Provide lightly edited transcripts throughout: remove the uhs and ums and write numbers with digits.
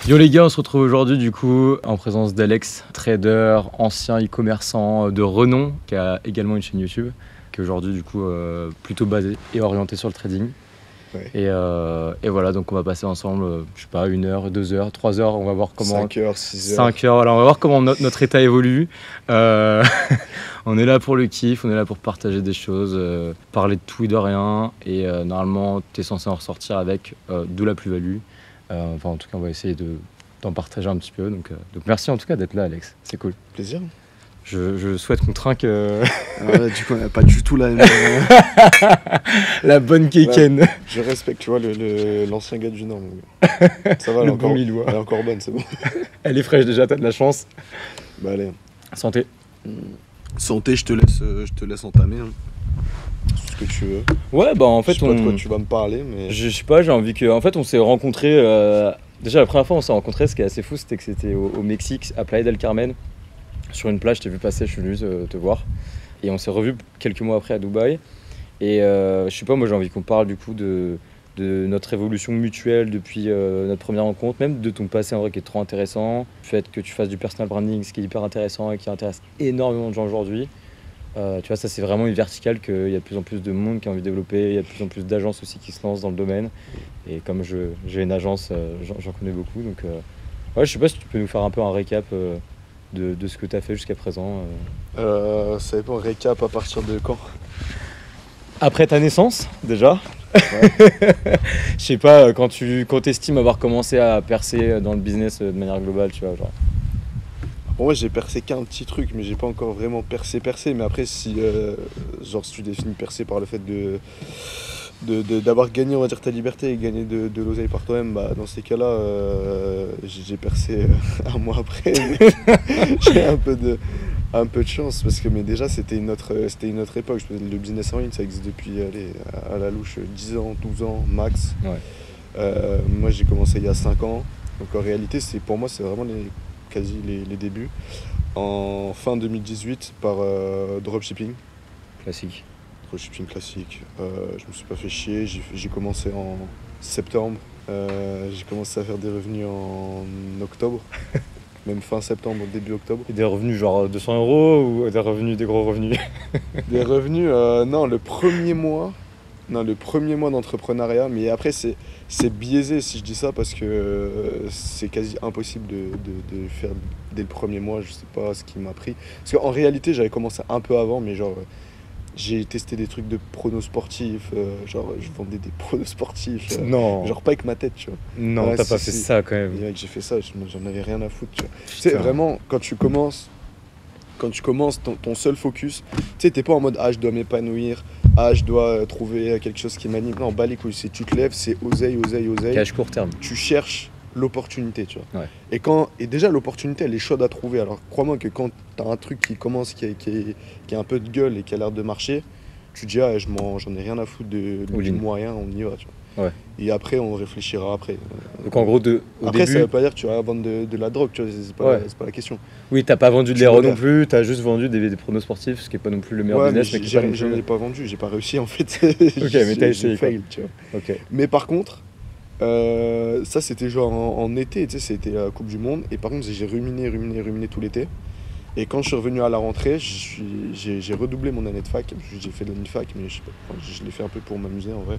Yo les gars, on se retrouve aujourd'hui du coup en présence d'Alex, trader, ancien e-commerçant de renom, qui a également une chaîne YouTube, qui est aujourd'hui du coup plutôt basée et orientée sur le trading. Ouais. Et voilà, donc on va passer ensemble, je sais pas, 1 heure, 2 heures, 3 heures, on va voir comment... 5 heures, 6 heures. 5 heures, voilà, on va voir comment notre état évolue. On est là pour le kiff, on est là pour partager des choses, parler de tout et de rien. Et normalement, tu es censé en ressortir avec de la plus-value. Enfin, en tout cas, on va essayer d'en partager un petit peu. Donc merci en tout cas d'être là, Alex. C'est cool. Plaisir. Je souhaite qu'on trinque Alors là, du coup, on n'a pas du tout la même. la bonne kéken. Ouais, je respecte, tu vois, l'ancien gars du Nord. Ça va, elle est encore bonne, c'est bon. Elle est fraîche déjà, t'as de la chance. Bah allez. Santé. Santé, je te laisse entamer. Hein. Ce que tu veux. Ouais, bah en fait, je sais pas de quoi tu vas me parler, mais. Je sais pas, j'ai envie que. En fait, on s'est rencontrés. Déjà, la première fois, on s'est rencontrés, ce qui est assez fou, c'était que c'était au Mexique, à Playa del Carmen. Sur une plage, je t'ai vu passer, je suis venu te voir. Et on s'est revus quelques mois après à Dubaï. Et je sais pas, moi, j'ai envie qu'on parle du coup de notre évolution mutuelle depuis notre première rencontre, même de ton passé en vrai qui est trop intéressant. Le fait que tu fasses du personal branding, ce qui est hyper intéressant et qui intéresse énormément de gens aujourd'hui. Tu vois, ça c'est vraiment une verticale qu'il y a de plus en plus de monde qui a envie de développer, il y a de plus en plus d'agences aussi qui se lancent dans le domaine. Et comme j'ai une agence, j'en connais beaucoup. Donc ouais, je sais pas si tu peux nous faire un peu un récap de ce que tu as fait jusqu'à présent. Ça dépend, récap à partir de quand? Après ta naissance, déjà. Ouais. Je sais pas, quand t'estimes avoir commencé à percer dans le business de manière globale, tu vois, genre. Bon, ouais, j'ai percé qu'un petit truc, mais j'ai pas encore vraiment percé. Mais après, si tu définis percer par le fait d'avoir gagné, on va dire, ta liberté et gagner de l'oseille par toi-même, bah, dans ces cas-là, j'ai percé un mois après. J'ai un peu de chance, parce que mais déjà, c'était une autre époque. Le business en ligne, ça existe depuis, allez, à la louche, 10 ans, 12 ans, max. Ouais. Moi, j'ai commencé il y a 5 ans. Donc en réalité, pour moi, c'est vraiment quasi les débuts. En fin 2018, par dropshipping. Classique. Dropshipping classique. Je me suis pas fait chier. J'ai commencé en septembre. J'ai commencé à faire des revenus en octobre. Même fin septembre, début octobre. Et des revenus genre 200 € ou des gros revenus? Des revenus, non, le premier mois d'entrepreneuriat, mais après c'est biaisé si je dis ça parce que c'est quasi impossible de faire dès le premier mois, je sais pas ce qui m'a pris. Parce qu'en réalité j'avais commencé un peu avant, mais genre j'ai testé des trucs de pronos sportifs, genre je vendais des pronos sportifs, Non. genre pas avec ma tête, tu vois. Non, Ouais, t'as si, pas fait si. ça quand même. Et mec, j'ai fait ça, j'en avais rien à foutre, tu vois. Tu Putain. sais, vraiment, quand tu commences ton seul focus, tu sais, t'es pas en mode je dois m'épanouir, je dois trouver quelque chose qui m'anime. Non, bas les couilles, tu te lèves, c'est oseille. Cash court terme. Tu cherches l'opportunité, tu vois. Ouais. Et déjà, l'opportunité, elle est chaude à trouver. Alors, crois-moi que quand t'as un truc qui commence, qui a un peu de gueule et qui a l'air de marcher, tu te dis, j'en ai rien à foutre du moyen, on y va, tu vois. Ouais. Et après, on réfléchira après. Donc en gros, après, début... ça veut pas dire que tu vas vendre de la drogue, tu vois, c'est pas la question. Oui, t'as pas vendu de l'héros non plus, t'as juste vendu des pronos sportifs, ce qui est pas non plus le meilleur business. Mais j'en ai pas vendu, j'ai pas réussi en fait. Ok, mais t'as essayé. Fail, tu vois. Ok. Mais par contre, ça c'était genre en été, tu sais, c'était la Coupe du Monde. Et par contre, j'ai ruminé tout l'été. Et quand je suis revenu à la rentrée, j'ai redoublé mon année de fac. J'ai fait de l'année de fac, mais je l'ai fait un peu pour m'amuser en vrai.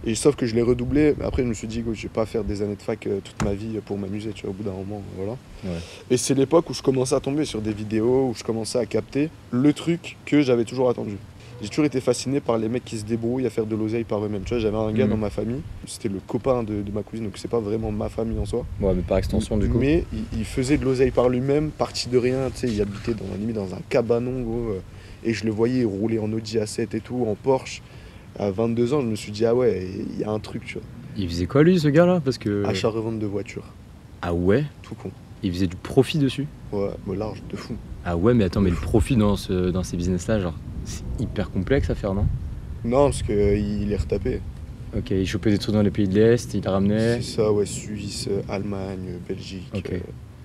Et sauf que je l'ai redoublé, après je me suis dit que je vais pas faire des années de fac toute ma vie pour m'amuser, tu vois, au bout d'un moment, voilà. Ouais. Et c'est l'époque où je commençais à tomber sur des vidéos, où je commençais à capter le truc que j'avais toujours attendu. J'ai toujours été fasciné par les mecs qui se débrouillent à faire de l'oseille par eux-mêmes. Tu vois, j'avais un gars dans ma famille, c'était le copain de ma cousine, donc c'est pas vraiment ma famille en soi. Ouais, mais par extension du coup. Mais il faisait de l'oseille par lui-même, parti de rien, tu sais, il habitait dans un cabanon, gros, et je le voyais rouler en Audi A7 et tout, en Porsche. À 22 ans, je me suis dit, ah ouais, il y a un truc, tu vois. Il faisait quoi lui, ce gars-là? Parce que... Achat-revente de voitures. Ah ouais? Tout con. Il faisait du profit dessus? Ouais, large, de fou. Ah ouais, mais attends, mais le profit dans ces business-là, genre, c'est hyper complexe à faire, non? Non, parce qu'il est retapé. Ok, il chopait des trucs dans les pays de l'Est, il les ramenait. C'est ça, ouais, Suisse, Allemagne, Belgique. Ok.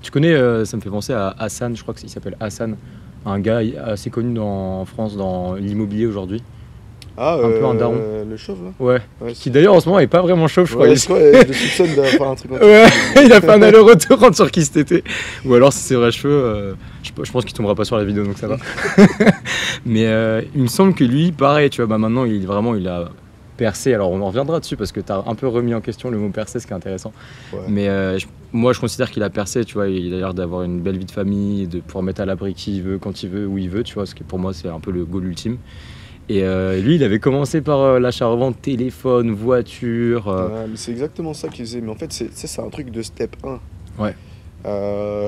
Tu connais, ça me fait penser à Hassan, je crois qu'il s'appelle Hassan, un gars assez connu en France dans l'immobilier aujourd'hui. Ah, Un peu un daron. le chauve là. Ouais. Ouais, Qui d'ailleurs en ce moment est pas vraiment chauve, je crois. ouais, je crois, je le soupçonne d'avoir fait un truc en Ouais, il a fait un aller-retour en Turquie cet été. Ou alors c'est ses vrais cheveux, je pense qu'il tombera pas sur la vidéo donc ça va. Mais il me semble que lui, pareil, tu vois, bah maintenant il a percé. Alors on en reviendra dessus parce que tu as un peu remis en question le mot percé, ce qui est intéressant. Ouais. Mais moi je considère qu'il a percé, tu vois, il a l'air d'avoir une belle vie de famille, de pouvoir mettre à l'abri qui il veut, quand il veut, où il veut, tu vois, ce qui pour moi c'est un peu le goal ultime. Et lui, il avait commencé par l'achat-revente, téléphone, voiture. Ouais, mais c'est exactement ça qu'il faisait. Mais en fait, c'est un truc de step 1. Ouais.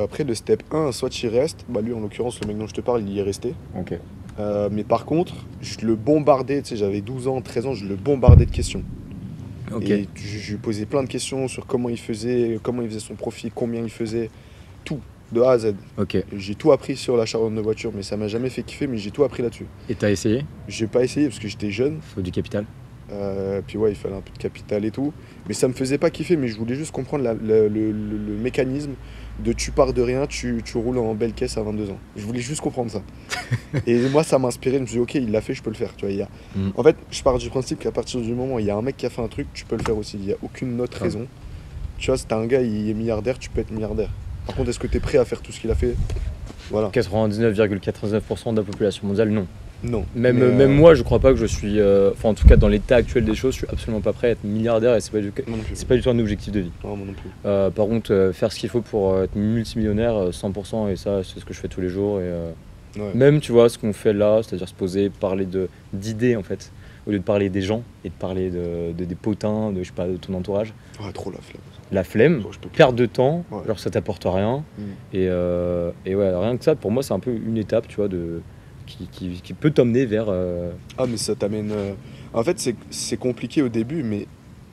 Après, le step 1, soit tu y restes. Bah, lui, en l'occurrence, le mec dont je te parle, il y est resté. Ok. Mais par contre, je le bombardais. Tu sais, j'avais 12 ans, 13 ans, je le bombardais de questions. Ok. Et je lui posais plein de questions sur comment il faisait son profit, combien il faisait, tout, de A à Z. Ok. Et j'ai tout appris sur l'achat-revente de voiture, mais ça m'a jamais fait kiffer, mais j'ai tout appris là-dessus. Et t'as essayé? J'ai pas essayé parce que j'étais jeune. Faut du capital. Puis ouais, il fallait un peu de capital et tout. Mais ça me faisait pas kiffer, mais je voulais juste comprendre le mécanisme de tu pars de rien, tu roules en belle caisse à 22 ans. Je voulais juste comprendre ça. Et moi, ça m'a inspiré. Je me suis dit, ok, il l'a fait, je peux le faire. Tu vois, En fait, je pars du principe qu'à partir du moment où il y a un mec qui a fait un truc, tu peux le faire aussi. Il n'y a aucune autre raison. Tu vois, si t'as un gars, il est milliardaire, tu peux être milliardaire. Par contre, est-ce que t'es prêt à faire tout ce qu'il a fait? Voilà. 99,99% de la population mondiale, non. Non. Même moi, je crois pas que je suis. Enfin, en tout cas, dans l'état actuel des choses, je suis absolument pas prêt à être milliardaire et c'est pas du tout un objectif de vie. Non, moi non plus. Par contre, faire ce qu'il faut pour être multimillionnaire, 100%, et ça, c'est ce que je fais tous les jours. Et, Ouais. même, tu vois, ce qu'on fait là, c'est-à-dire se poser, parler d'idées en fait, au lieu de parler des gens et de parler des potins, je sais pas, de ton entourage. Ouais, trop la flemme. La flemme, Genre, je peux plus. perte de temps, Ouais. genre ça t'apporte rien. Mm. Et ouais, rien que ça, pour moi, c'est un peu une étape, tu vois, qui peut t'emmener vers. Ah, mais ça t'amène. En fait, c'est compliqué au début, mais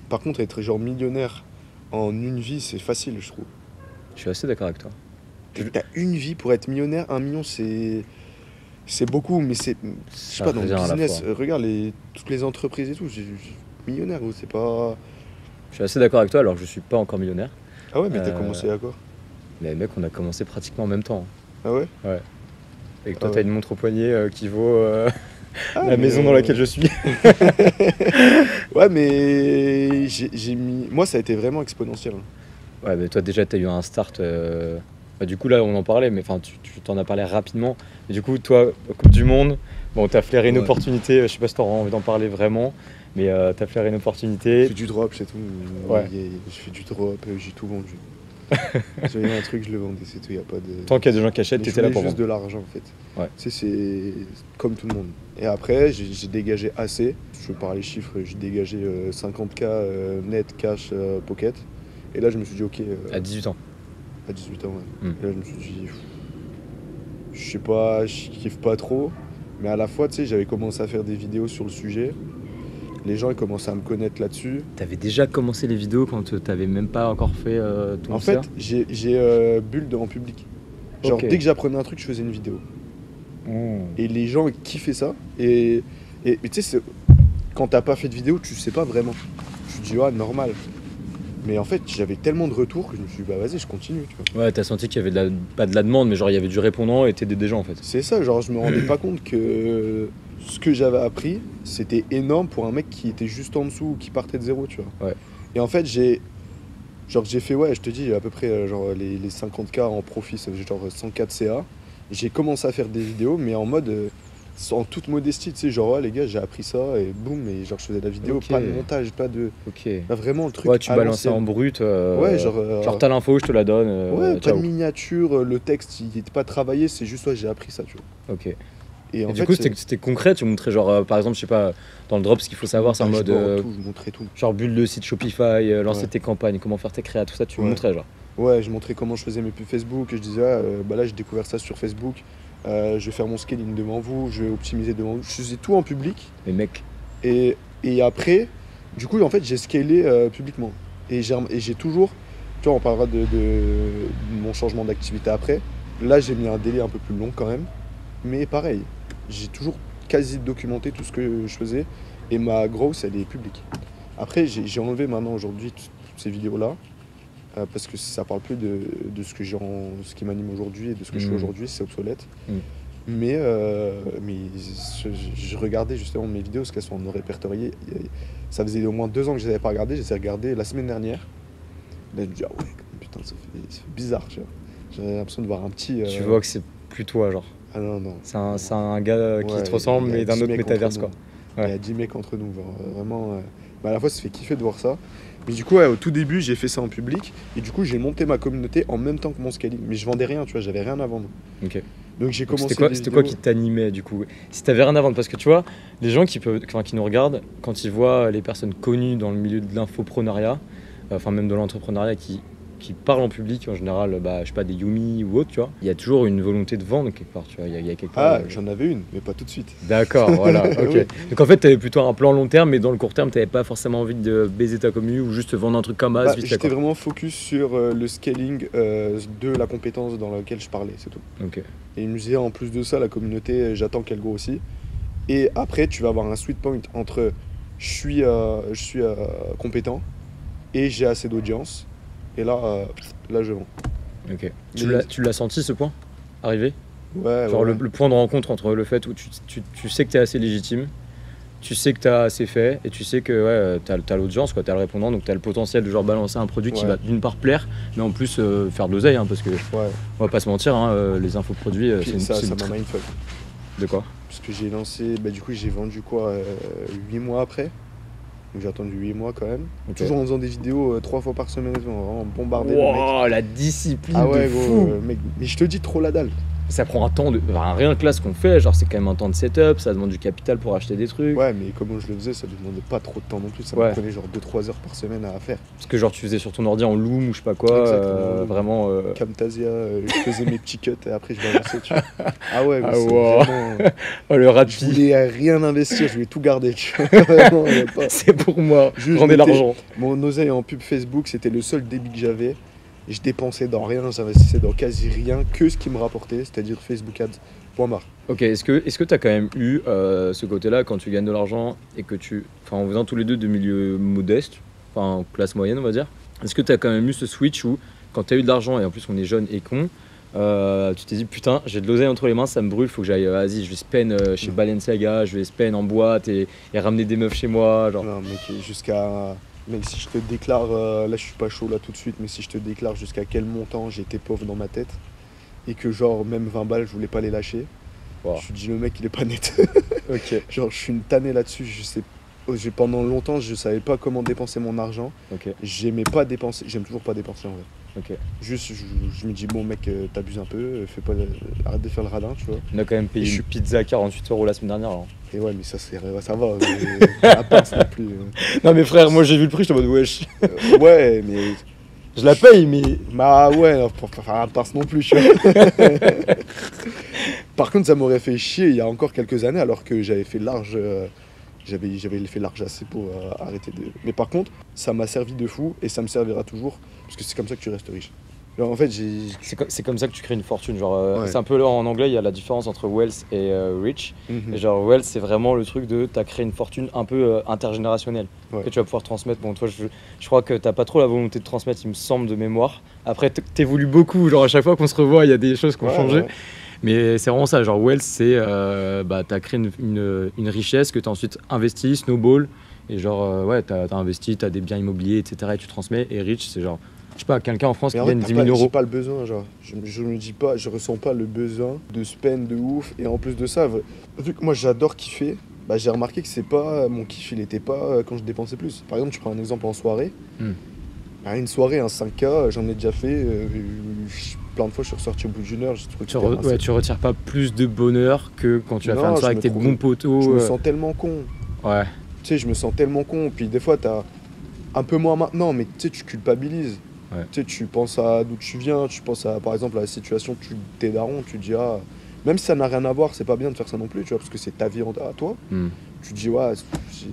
par contre, être genre millionnaire en une vie, c'est facile, je trouve. Je suis assez d'accord avec toi. T'as une vie pour être millionnaire, 1 million, c'est beaucoup, mais c'est. Je sais Ça pas, dans le revient à la business, fois. regarde toutes les entreprises et tout, millionnaire, gros, c'est pas. Je suis assez d'accord avec toi, alors je suis pas encore millionnaire. Ah ouais, mais t'as Euh, commencé à quoi? Mais mec, on a commencé pratiquement en même temps. Ah ouais? Et que toi, Ah t'as ouais. une montre au poignet qui vaut Ah, la mais, maison dans laquelle je suis. Ouais, mais j'ai mis. Moi, ça a été vraiment exponentiel. Ouais, mais toi, déjà, t'as eu un start. Bah, du coup, là, on en parlait, mais enfin, tu t'en as parlé rapidement. Et du coup, toi, Coupe du Monde, bon, t'as flairé une Ouais. opportunité. Je sais pas si t'auras envie d'en parler vraiment, mais t'as flairé une Je opportunité. fais du drop, c'est tout. Ouais. Je fais du drop, j'ai tout vendu. J'avais un truc, je le vendais, c'est tout, y a pas de. Tant qu'il y a des gens qui achètent, Mais je t'étais là voulais pour juste vendre. de l'argent en fait. Ouais. Tu sais, c'est comme tout le monde. Et après, j'ai dégagé assez. Je veux parler chiffres, j'ai dégagé 50K net cash pocket. Et là, je me suis dit, ok, À 18 ans. à 18 ans, ouais. Mm. Et là, je me suis dit, je sais pas, je kiffe pas trop. Mais à la fois, tu sais, j'avais commencé à faire des vidéos sur le sujet. Les gens, ils commençaient à me connaître là-dessus. T'avais déjà commencé les vidéos quand t'avais même pas encore fait ton En fait, Insta. j'ai bulle en public. Genre, Ok. dès que j'apprenais un truc, je faisais une vidéo. Mmh. Et les gens kiffaient ça. Et tu sais, quand t'as pas fait de vidéo, tu sais pas vraiment. Tu te dis, ah, normal. Mais en fait, j'avais tellement de retours que je me suis dit, bah vas-y, je continue. Tu vois. Ouais, t'as senti qu'il y avait pas de la demande, mais genre il y avait du répondant et t'aidais des gens en fait. C'est ça, genre, je me rendais pas compte que ce que j'avais appris, c'était énorme pour un mec qui était juste en dessous ou qui partait de zéro, tu vois. Ouais. Et en fait, j'ai fait, ouais, je te dis, à peu près genre, les 50K en profit, ça faisait genre 104 CA. J'ai commencé à faire des vidéos, mais en mode. En toute modestie, tu sais, genre, ouais, les gars, j'ai appris ça, et boum, et genre, je faisais de la vidéo, Ok. pas de montage, pas de. Ok. Pas vraiment le truc. Ouais, tu à balançais en l'ancienne. brut. Ouais, genre. Genre t'as l'info, je te la donne. Ouais, pas ciao. de miniature, le texte, il était pas travaillé, c'est juste, ouais, j'ai appris ça, tu vois. Ok. Et en Et du fait, coup, c'était concret, tu montrais genre, par exemple, je sais pas, dans le drop, ce qu'il faut savoir, c'est en mode. tout, je montrais tout. Genre build le site Shopify, lancer Ouais. tes campagnes, comment faire tes créas, tout ça, tu Ouais. montrais genre. Ouais, je montrais comment je faisais mes pubs Facebook, je disais, ah, bah là, j'ai découvert ça sur Facebook, je vais faire mon scaling devant vous, je vais optimiser devant vous. Je faisais tout en public. Mais mec, Et après, du coup, en fait, j'ai scalé publiquement. Et j'ai toujours, tu vois, on parlera de mon changement d'activité après. Là, j'ai mis un délai un peu plus long quand même. Mais pareil, j'ai toujours quasi documenté tout ce que je faisais. Et ma growth, elle est publique. Après, j'ai enlevé maintenant aujourd'hui toutes ces vidéos-là. Parce que ça parle plus de ce qui m'anime aujourd'hui et de ce que je fais Mm. aujourd'hui, c'est obsolète. Mm. Mais je regardais justement mes vidéos parce qu'elles sont répertoriées. Ça faisait au moins 2 ans que je les avais pas regardées. Je les ai regardées la semaine dernière. Là, je me dis, ah ouais, putain, ça fait bizarre, tu vois. J'avais l'impression de voir un petit. Tu vois que c'est plus toi, genre. Ah non, non. C'est un gars qui Ouais, te ressemble, il y a mais d'un 10 autre mecs métaverse, entre quoi. nous. Ouais. Il y a 10 mecs entre nous, genre, vraiment. Bah, à la fois, ça fait kiffer de voir ça. Mais du coup, ouais, au tout début, j'ai fait ça en public. Et du coup, j'ai monté ma communauté en même temps que mon scaling. Mais je vendais rien, tu vois, j'avais rien à vendre. Ok. Donc j'ai Donc, commencé. c'était quoi qui t'animait, du coup? Si t'avais rien à vendre, parce que tu vois, les gens qui nous regardent, quand ils voient les personnes connues dans le milieu de l'infoprenariat, enfin même de l'entrepreneuriat qui parlent en public, en général, bah, je sais pas, des Yumi ou autres, tu vois, il y a toujours une volonté de vendre quelque part, tu vois, il y a quelque part. Ah, j'en avais une, mais pas tout de suite. D'accord, voilà, ok. Oui. Donc en fait, t'avais plutôt un plan long terme, mais dans le court terme, t'avais pas forcément envie de baiser ta commu ou juste vendre un truc comme as, Bah, vite fait, j'étais quoi. vraiment focus sur le scaling de la compétence dans laquelle je parlais, c'est tout. Ok, Et il me disait en plus de ça, la communauté, j'attends qu'elle grossit. Et après, tu vas avoir un sweet point entre je suis compétent et j'ai assez d'audience. Et là, je vends. ok. Mais- Tu l'as senti ce point arriver? Ouais, Genre ouais. le point de rencontre entre le fait où tu sais que tu es assez légitime, tu sais que tu as assez fait et tu sais que ouais, tu as l'audience, tu as le répondant, donc tu as le potentiel de genre balancer un produit qui Ouais. va d'une part plaire, mais en plus faire de l'oseille, hein, parce que Ouais. on va pas se mentir, hein, les infoproduits, Puis c'est ça une m'a mindfuck. De quoi? Parce que j'ai lancé, bah, du coup, j'ai vendu quoi 8 mois après. Donc j'ai attendu 8 mois quand même. Ok. Toujours en faisant des vidéos 3 fois par semaine, vraiment bombarder le mec. Wow, la discipline Ah ouais, de gros, fou! mec. Mais je te dis trop la dalle. Ça prend un temps enfin, rien que là ce qu'on fait, genre c'est quand même un temps de setup, ça demande du capital pour acheter des trucs. Ouais, mais comment je le faisais, ça demandait pas trop de temps non plus. Ça Ouais. me prenait genre 2-3 heures par semaine à faire. Parce que genre tu faisais sur ton ordi en Loom ou je sais pas quoi, Exactement. vraiment. Camtasia, je faisais mes petits cuts et après je balançais, tu vois. Ah ouais, gros, Ah c'est wow. vraiment. Oh le Je rapide, voulais rien investir, je voulais tout garder, tu vois. Vraiment, y a pas- c'est pour moi, Juste, rendez je mettais- l'argent. Mon oseille en pub Facebook, c'était le seul débit que j'avais. Et je dépensais dans rien, j'investissais dans quasi rien, que ce qui me rapportait, c'est-à-dire Facebook Ads. Point barre. Ok, est-ce que tu as quand même eu ce côté-là quand tu gagnes de l'argent et que enfin en venant tous les deux de milieux modestes, enfin classe moyenne on va dire, est-ce que tu as quand même eu ce switch où quand tu as eu de l'argent et en plus on est jeune et con, tu t'es dit putain j'ai de l'oseille entre les mains, ça me brûle, faut que j'aille, vas-y je vais spend chez Balenciaga, je vais spend en boîte et ramener des meufs chez moi, genre. Non, mec, jusqu'à. Mec, si je te déclare, là je suis pas chaud là tout de suite, mais si je te déclare jusqu'à quel montant j'étais pauvre dans ma tête, et que genre même 20 balles je voulais pas les lâcher, Wow. je te dis le mec il est pas net. Ok, Genre je suis une tannée là-dessus, pendant longtemps je savais pas comment dépenser mon argent, ok, j'aimais pas dépenser, j'aime toujours pas dépenser en vrai. ok. Juste je me dis bon mec t'abuses un peu, arrête de faire le radin tu vois. On a quand même payé Et je une pizza à 48 € la semaine dernière alors. Et ouais mais ça va, mais à part ça non plus. Non mais frère, moi j'ai vu le prix, j'étais en mode wesh. Ouais mais. Je la paye mais. Bah ouais, pour pas faire un pince non plus, tu vois. Par contre, ça m'aurait fait chier il y a encore quelques années, alors que j'avais fait large, j'avais fait large assez pour arrêter de. Mais par contre, ça m'a servi de fou et ça me servira toujours, parce que c'est comme ça que tu restes riche. Alors, en fait, C'est comme ça que tu crées une fortune. Genre, Ouais. c'est un peu là en anglais, il y a la différence entre wealth et rich. Mhm. Et genre, wealth, c'est vraiment le truc de t'as créé une fortune un peu intergénérationnelle Ouais. que tu vas pouvoir transmettre. Bon, toi, je crois que t'as pas trop la volonté de transmettre, il me semble, de mémoire. Après, t'évolues beaucoup. Genre, à chaque fois qu'on se revoit, il y a des choses qui ont Ouais, changé. ouais. Mais c'est vraiment ça. Genre, wealth, c'est t'as créé une richesse que t'as ensuite investi, snowball. Et genre, ouais, t'as investi, t'as des biens immobiliers, etc. Et tu transmets. Et rich, c'est genre. Je sais pas, quelqu'un en France Mais qui en fait, gagne 10 000 j'ai euros. pas le besoin, genre. Je me dis pas, je ressens pas le besoin de spend de ouf. Et en plus de ça, vu que moi j'adore kiffer, bah, j'ai remarqué que c'est pas. Mon kiff, il était pas quand je dépensais plus. Par exemple, tu prends un exemple en soirée. Bah, une soirée, un 5K, j'en ai déjà fait. Plein de fois, je suis ressorti au bout d'une heure. J'ai trouvé que c'était rincé. Tu retires pas plus de bonheur que quand tu vas Non, faire une je soirée me avec tes trouve- bons potos. Je me sens tellement con. Ouais, Tu sais, je me sens tellement con. Puis des fois, t'as un peu moins maintenant, mais tu sais, tu culpabilises. Ouais. Tu sais, tu penses à d'où tu viens, tu penses à, par exemple, à la situation, t'es daron, tu te dis, ah, même si ça n'a rien à voir, c'est pas bien de faire ça non plus, tu vois, parce que c'est ta vie à toi. Hmm. Tu te dis, ouais, tu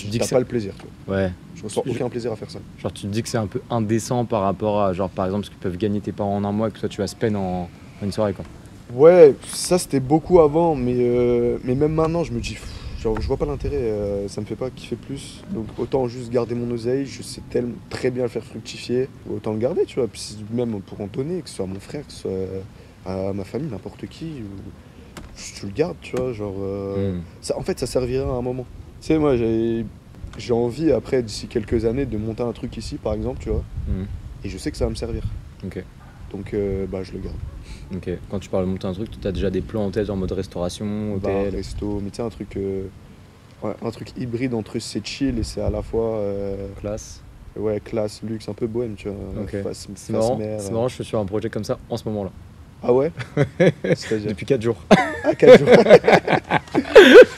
te dis que t'as c'est- pas le plaisir, tu vois. ouais. Je ressens aucun plaisir à faire ça. Genre tu te dis que c'est un peu indécent par rapport à, genre par exemple, ce que peuvent gagner tes parents en un mois et que toi tu vas spend en une soirée quoi. Ouais, ça c'était beaucoup avant, mais même maintenant, je me dis, genre, je vois pas l'intérêt, ça me fait pas kiffer plus. Donc autant juste garder mon oseille, je sais très bien le faire fructifier, autant le garder, tu vois. Puis même pour en donner, que ce soit à mon frère, que ce soit à ma famille, n'importe qui. tu le gardes, tu vois, genre... Hmm. ça, en fait, ça servira à un moment. Tu sais, moi, j'ai envie, après, d'ici quelques années, de monter un truc ici, par exemple, tu vois, Hmm. et je sais que ça va me servir. Ok. Donc, bah, je le garde. Ok. Quand tu parles de monter un truc, tu as déjà des plans en tête en mode restauration, Bar, hôtel, resto, mais tu sais, ouais, un truc hybride entre c'est chill et c'est à la fois classe. ouais, classe, luxe, un peu bohème, tu vois. Ok. Face C'est marrant. mer. C'est marrant, je suis sur un projet comme ça en ce moment-là. Ah ouais? C'est-à-dire? Depuis 4 jours. Ah, 4 jours.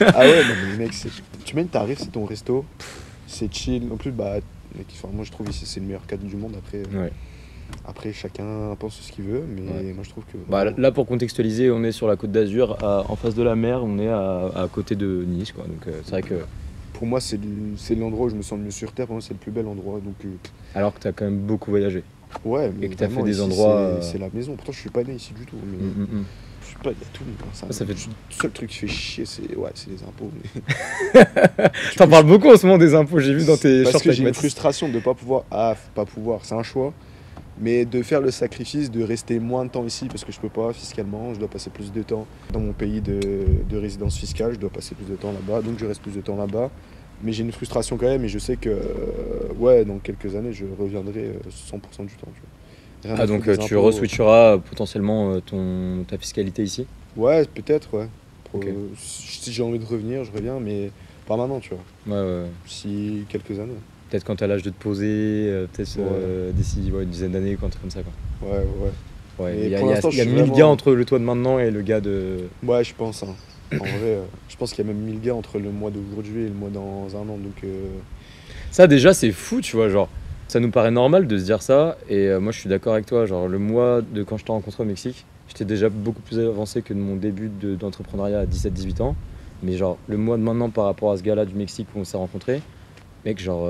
Ah ouais, non, mais mec, tu mets, t'arrives, c'est ton resto, c'est chill. En plus, bah, mec, enfin, moi je trouve ici c'est le meilleur cadre du monde. Après, Ouais. après chacun pense ce qu'il veut, mais Ouais. moi je trouve que. Bah, là, pour contextualiser, on est sur la côte d'Azur, en face de la mer, on est à côté de Nice, quoi. Donc c'est vrai que, Pour moi, c'est l'endroit où je me sens le mieux sur Terre. Pour moi, c'est le plus bel endroit. Donc, alors que tu as quand même beaucoup voyagé. ouais, mais Et que t'as fait vraiment, des ici, endroits, c'est la maison. Pourtant, je suis pas né ici du tout. Mais je suis pas, il y a tout. Hein, Ça fait- Le seul truc qui fait chier, c'est les impôts. Mais... T'en parles beaucoup en ce moment des impôts, j'ai vu dans tes Parce shorts que avec j'ai une Mathis. frustration de pas pouvoir. Ah, pas pouvoir, c'est un choix. Mais de faire le sacrifice de rester moins de temps ici parce que je peux pas fiscalement, je dois passer plus de temps dans mon pays de résidence fiscale, je dois passer plus de temps là-bas, donc je reste plus de temps là-bas. Mais j'ai une frustration quand même et je sais que ouais, dans quelques années, je reviendrai 100% du temps. Tu vois. Rien à Ah, donc foutre des tu impôts. reswitcheras potentiellement ta fiscalité ici. Ouais, peut-être, ouais. Ok. Si j'ai envie de revenir, je reviens, mais pas maintenant, tu vois. Ouais, ouais. Si quelques années. Peut-être quand t'as l'âge de te poser, peut-être Ouais. d'ici une dizaine d'années, quand un truc comme ça, quoi. Ouais, ouais. Ouais, Mais il y a, pour il y a- l'instant, il y a je suis 1000 vraiment- gars entre le toi de maintenant et le gars de. Ouais, je pense. Hein. En vrai, je pense qu'il y a même 1000 gars entre le mois d'aujourd'hui et le mois dans un an. Donc, Ça, déjà, c'est fou, tu vois. Genre, ça nous paraît normal de se dire ça. Et moi, je suis d'accord avec toi. Genre, le mois de quand je t'ai rencontré au Mexique, j'étais déjà beaucoup plus avancé que de mon début d'entrepreneuriat à 17-18 ans. Mais genre, le mois de maintenant par rapport à ce gars-là du Mexique où on s'est rencontré, mec, genre.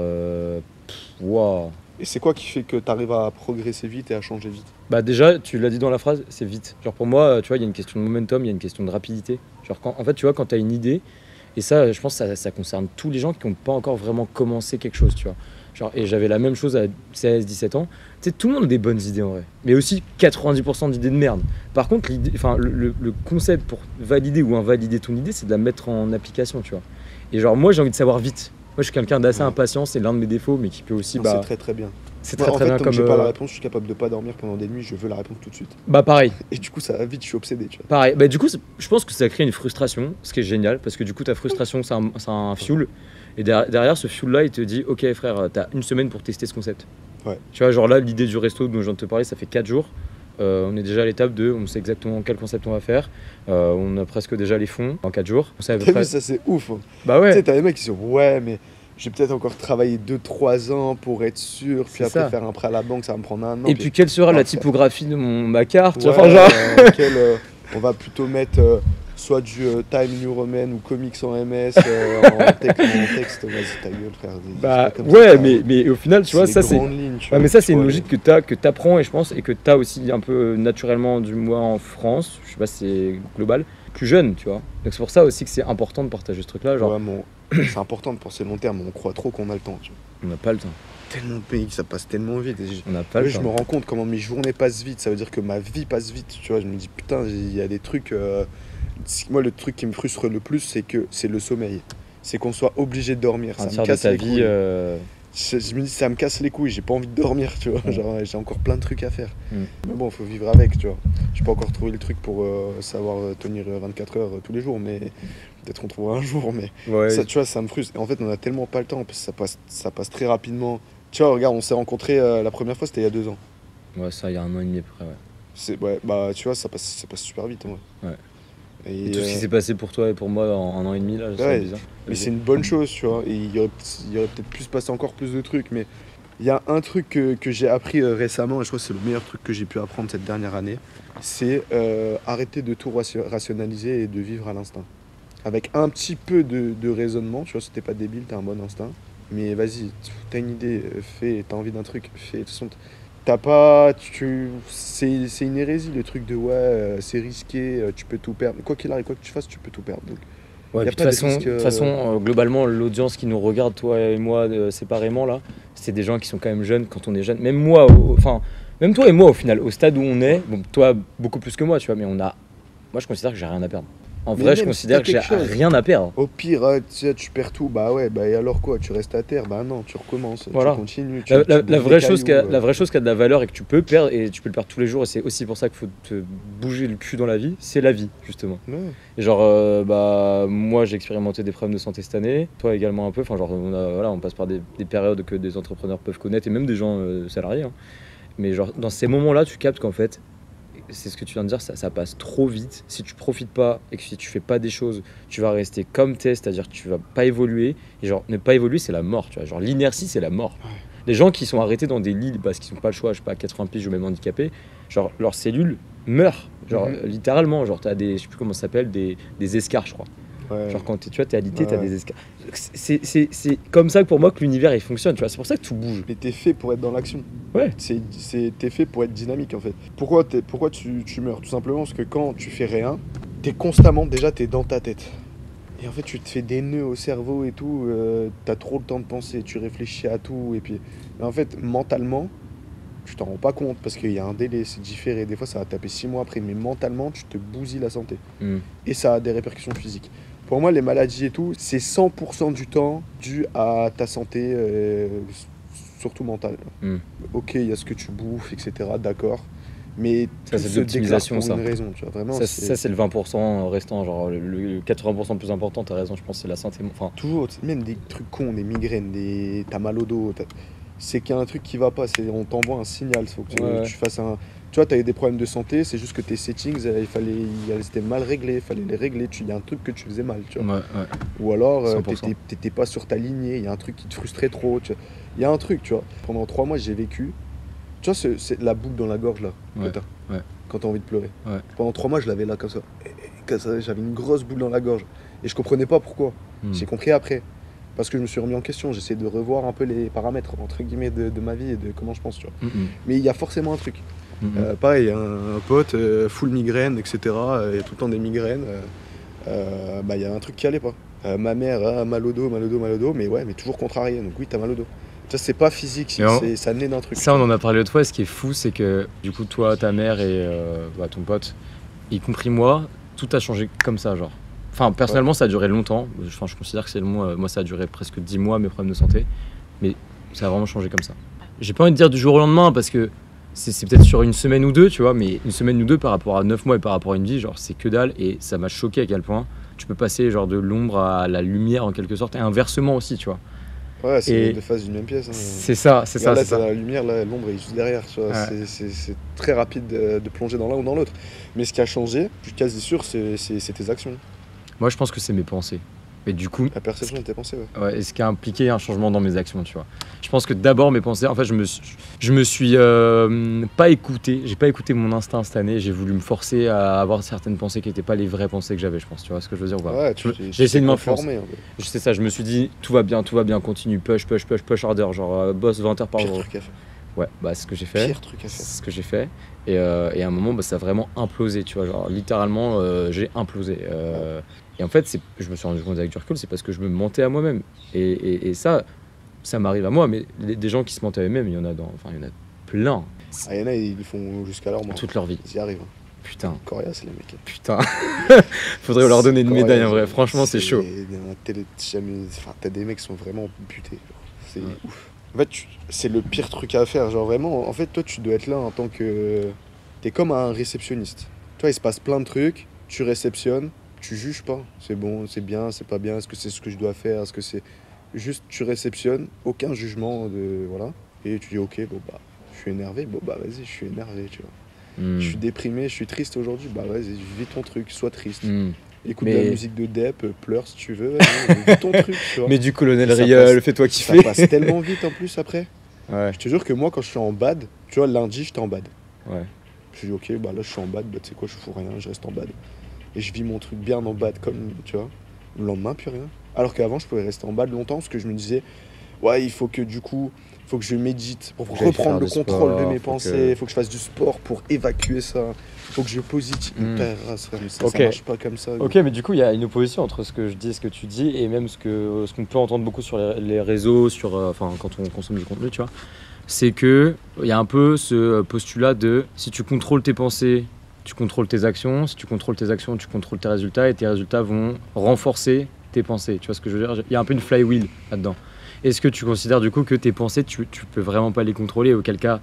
Waouh! Et c'est quoi qui fait que tu arrives à progresser vite et à changer vite? Bah déjà, tu l'as dit dans la phrase, c'est vite. Genre pour moi, tu vois, il y a une question de momentum, il y a une question de rapidité. Genre en fait, tu vois, quand tu as une idée, et ça, je pense que ça concerne tous les gens qui n'ont pas encore vraiment commencé quelque chose, tu vois. Genre, et j'avais la même chose à 16-17 ans. Tu sais, tout le monde a des bonnes idées en vrai, mais aussi 90% d'idées de merde. Par contre, le concept pour valider ou invalider ton idée, c'est de la mettre en application, tu vois. Et genre, moi, j'ai envie de savoir vite. Moi, je suis quelqu'un d'assez Ouais. impatient, c'est l'un de mes défauts, mais qui peut aussi. Non, Bah, c'est très très bien. c'est Moi, très en très fait, bien tant comme. que j'ai pas la réponse, je suis capable de pas dormir pendant des nuits, je veux la réponse tout de suite. Bah, pareil. Et du coup, ça va vite, je suis obsédé, tu vois. Pareil, bah du coup, je pense que ça crée une frustration, ce qui est génial, parce que du coup, ta frustration, c'est un fuel. Et derrière ce fuel-là, il te dit, ok frère, t'as une semaine pour tester ce concept. Ouais. Tu vois, genre là, l'idée du resto dont je viens de te parler, ça fait 4 jours. On est déjà à l'étape de, on sait exactement quel concept on va faire. On a presque déjà les fonds en 4 jours. On sait à peu T'as près. vu, ça c'est ouf. Hein. Bah Tu ouais, sais, t'as des mecs qui se disent ouais, mais je vais peut-être encore travailler 2-3 ans pour être sûr, puis C'est après ça. faire un prêt à la banque, ça va me prendre un an. et puis quelle sera la Ouais, typographie de ma carte, tu ouais, vois, enfin, genre. on va plutôt mettre soit du Time New Roman ou comics en MS en texte. Vas-y, ta gueule, frère. Dis Bah pas comme ouais, ça, mais au final, tu vois, ça les c'est. grandes lignes, tu Ouais, vois, mais ça, c'est tu une vois, logique que t'apprends, et je pense, et que t'as aussi un peu naturellement, du moins en France, je sais pas si c'est global, plus jeune, tu vois. Donc c'est pour ça aussi que c'est important de partager ce truc-là. Genre, Ouais, c'est important de penser long terme, on croit trop qu'on a le temps. Tu vois. on n'a pas le temps. Tellement de pays, ça passe tellement vite. On n'a pas le Je temps. me rends compte comment mes journées passent vite, ça veut dire que ma vie passe vite. Tu vois, je me dis putain, il y a des trucs. Moi, le truc qui me frustre le plus, c'est le sommeil. C'est qu'on soit obligé de dormir. Un Ça tiers me de casse ta les vie. couilles. Je me dis, ça me casse les couilles, j'ai pas envie de dormir, tu vois. Ouais. Genre, j'ai encore plein de trucs à faire. Mm. Mais bon, faut vivre avec, tu vois. J'ai pas encore trouvé le truc pour savoir tenir 24 heures tous les jours, mais peut-être on trouvera un jour. Mais Ouais. ça, tu vois, ça me frustre. Et en fait, on a tellement pas le temps, parce que ça passe très rapidement. Tu vois, regarde, on s'est rencontrés la première fois, c'était il y a 2 ans. Ouais, ça, il y a 1 an et demi à peu près, ouais. Ouais, bah, tu vois, ça passe super vite, en vrai. Ouais. Et, Et tout ce qui s'est passé pour toi et pour moi en 1 an et demi, là, Ouais, c'est bizarre. mais c'est une bonne chose, tu vois. Et il y aurait peut-être pu se passer encore plus de trucs. Mais il y a un truc que j'ai appris récemment, et je crois que c'est le meilleur truc que j'ai pu apprendre cette dernière année, c'est arrêter de tout rationaliser et de vivre à l'instinct. Avec un petit peu de raisonnement, tu vois, si t'es pas débile, t'as un bon instinct. Mais vas-y, t'as une idée, fais, t'as envie d'un truc, fais. De toute façon, t'as pas. C'est une hérésie le truc de ouais, c'est risqué, tu peux tout perdre. Quoi qu'il arrive, quoi que tu fasses, tu peux tout perdre. Donc, Ouais, y a puis de pas toute de façon, risque, globalement, l'audience qui nous regarde, toi et moi, séparément, là, c'est des gens qui sont quand même jeunes quand on est jeune. Même moi, enfin, même toi et moi, au final, au stade où on est, bon, toi, beaucoup plus que moi, tu vois, mais moi, je considère que j'ai rien à perdre. en Mais vrai, je même considère si que j'ai t'as quelque chose, rien à perdre. au pire, tu perds tout, bah ouais, bah et alors quoi, tu restes à terre, bah non, tu recommences, tu Voilà. continues, La bouges des vraie chose cailloux. la vraie chose qui a de la valeur et que tu peux perdre, et tu peux le perdre tous les jours, et c'est aussi pour ça qu'il faut te bouger le cul dans la vie, c'est la vie, justement. Ouais. Et genre, bah, moi j'ai expérimenté des problèmes de santé cette année, toi également un peu, enfin, genre, on passe par des périodes que des entrepreneurs peuvent connaître, et même des gens salariés, hein. Mais genre, dans ces moments-là, tu captes qu'en fait, c'est ce que tu viens de dire, ça passe trop vite. Si tu profites pas et que si tu fais pas des choses, tu vas rester comme t'es, c'est-à-dire que tu vas pas évoluer. Et genre, ne pas évoluer, c'est la mort, tu vois. Genre, l'inertie, c'est la mort. Ouais. Les gens qui sont arrêtés dans des lits parce qu'ils n'ont pas le choix, je sais pas, 80 piges ou même handicapés, genre, leurs cellules meurent. Genre, littéralement, genre, t'as des, je sais plus comment ça s'appelle, des escarres, je crois. Ouais. Genre, quand tu vois, t'es alité, t'as Ouais. des escarres. C'est comme ça que pour moi que l'univers il fonctionne, tu vois. C'est pour ça que tout bouge. Mais t'es fait pour être dans l'action. Ouais. T'es fait pour être dynamique en fait. Pourquoi tu meurs? Tout simplement parce que quand tu fais rien, t'es constamment, déjà t'es dans ta tête. Et en fait tu te fais des nœuds au cerveau et tout, t'as trop le temps de penser, tu réfléchis à tout. Et puis en fait mentalement, tu t'en rends pas compte parce qu'il y a un délai, c'est différé. Des fois ça va taper 6 mois après, mais mentalement tu te bousilles la santé. Mm. Et ça a des répercussions physiques. Pour moi, les maladies et tout, c'est 100% du temps dû à ta santé, surtout mentale. Mm. Ok, il y a ce que tu bouffes, etc. D'accord. Mais Ça, tout c'est de se l'optimisation, déclare pour ça. une raison, tu vois. Vraiment, Ça, c'est le 20% restant, genre le 80% le plus important, t'as raison, je pense, c'est la santé. Enfin, toujours, même des trucs cons, des migraines, t'as mal au dos. C'est qu'il y a un truc qui va pas, on t'envoie un signal. Il faut que Ouais. tu fasses un. Tu vois, t'as eu des problèmes de santé, c'est juste que tes settings, elles étaient mal réglées, il fallait les régler. Il y a un truc que tu faisais mal, tu vois. ouais. Ou alors, 100%. t'étais pas sur ta lignée, il y a un truc qui te frustrait trop. Tu vois. Il y a un truc, tu vois. Pendant 3 mois, j'ai vécu. Tu vois, c'est la boule dans la gorge là, Ouais, que t'as, ouais. quand t'as envie de pleurer. Ouais. Pendant 3 mois, je l'avais là comme ça. Et comme ça, j'avais une grosse boule dans la gorge. Et je comprenais pas pourquoi. Mm. J'ai compris après. Parce que je me suis remis en question. J'essaie de revoir un peu les paramètres, entre guillemets, de ma vie et de comment je pense, tu vois. Mais il y a forcément un truc. Pareil, il y a un pote, full migraine, etc. Il y a tout le temps des migraines. Bah, il y a un truc qui allait pas. Ma mère, mal au dos, mais ouais, mais toujours contrarié. Donc oui, t'as mal au dos. Ça, c'est pas physique, ça naît d'un truc. Ça, on en a parlé l'autre fois. Ce qui est fou, c'est que du coup, toi, ta mère et ton pote, y compris moi, tout a changé comme ça, genre. Enfin, personnellement, ça a duré longtemps. Enfin, je considère que c'est le mois. Moi, ça a duré presque 10 mois, mes problèmes de santé. Mais ça a vraiment changé comme ça. J'ai pas envie de dire du jour au lendemain, parce que c'est peut-être sur une semaine ou deux, tu vois, mais une semaine ou deux par rapport à 9 mois et par rapport à une vie, genre, c'est que dalle. Et ça m'a choqué à quel point tu peux passer genre de l'ombre à la lumière en quelque sorte, et inversement aussi, tu vois. Ouais, c'est Et les deux faces d'une même pièce. Hein. C'est ça. Là, t'as la lumière, là, l'ombre est juste derrière. Tu vois. Ouais. C'est très rapide de plonger dans l'un ou dans l'autre. Mais ce qui a changé, je suis quasi sûr, c'est tes actions. Moi, je pense que c'est mes pensées. Et du coup, La perception de tes pensées, ouais. ouais, et ce qui a impliqué un changement dans mes actions, tu vois. Je pense que d'abord mes pensées, en fait, je me suis pas écouté. J'ai pas écouté mon instinct cette année. J'ai voulu me forcer à avoir certaines pensées qui n'étaient pas les vraies pensées que j'avais, je pense. Tu vois ce que je veux dire ou pas? Ouais, J'ai essayé de m'influencer. m'informer. C'est ça. Je me suis dit tout va bien, continue, push harder, genre boss 20 heures par Pire jour. truc à faire. Ouais, bah c'est ce que j'ai fait. Pire truc à faire. C'est ce que j'ai fait. Et à un moment, bah, ça a vraiment implosé, tu vois. Genre, littéralement, j'ai implosé. Et en fait, je me suis rendu compte avec du recul, c'est parce que je me mentais à moi-même. Et ça m'arrive à moi, mais des gens qui se mentent à eux-mêmes, il y en a il y en a plein. Ah, il y en a, ils le font jusqu'à leur mort. Toute leur vie. Ils y arrivent. Putain. Coriace, les mecs. Putain. Faudrait leur donner une médaille en vrai. Franchement, c'est chaud. T'as des mecs qui sont vraiment butés. C'est ouf. En fait, c'est le pire truc à faire. Genre vraiment, en fait, toi, tu dois être là en tant que. T'es comme un réceptionniste. Toi, il se passe plein de trucs, tu réceptionnes, tu juges pas. C'est bon, c'est bien, c'est pas bien, est-ce que c'est ce que je dois faire, est-ce que c'est. Juste, tu réceptionnes, aucun jugement de. Voilà. Et tu dis, ok, bon, bah, je suis énervé, bon, bah, vas-y, je suis énervé, tu vois. Je suis déprimé, je suis triste aujourd'hui, bah, vas-y, vis ton truc, sois triste. Écoute de la musique de Depp, pleure si tu veux, vis ton truc, tu vois. Mais du colonel Ça Riel, passe- fais-toi Ça kiffer. passe tellement vite en plus après. Ouais, Je te jure que moi, quand je suis en bad, tu vois, lundi, j'étais en bad. ouais. Je me dis, ok, bah là, je suis en bad, bah tu sais quoi, je fous rien, je reste en bad. Et je vis mon truc bien en bad, comme, tu vois, le lendemain, plus rien. Alors qu'avant, je pouvais rester en bad longtemps, parce que je me disais, ouais, il faut que du coup, il faut que je médite pour j'aille reprendre faire le du contrôle de sport, mes pensées, il faut que je fasse du sport pour évacuer ça, il faut que je positive. Ça Ok. marche pas comme ça. Ok, mais du coup, il y a une opposition entre ce que je dis et ce que tu dis, et même ce qu'on peut entendre beaucoup sur les réseaux, enfin, quand on consomme du contenu, tu vois. C'est que il y a un peu ce postulat de si tu contrôles tes pensées, tu contrôles tes actions. Si tu contrôles tes actions, tu contrôles tes résultats et tes résultats vont renforcer tes pensées. Tu vois ce que je veux dire? Il y a un peu une flywheel là-dedans. Est-ce que tu considères du coup que tes pensées, tu peux vraiment pas les contrôler, auquel cas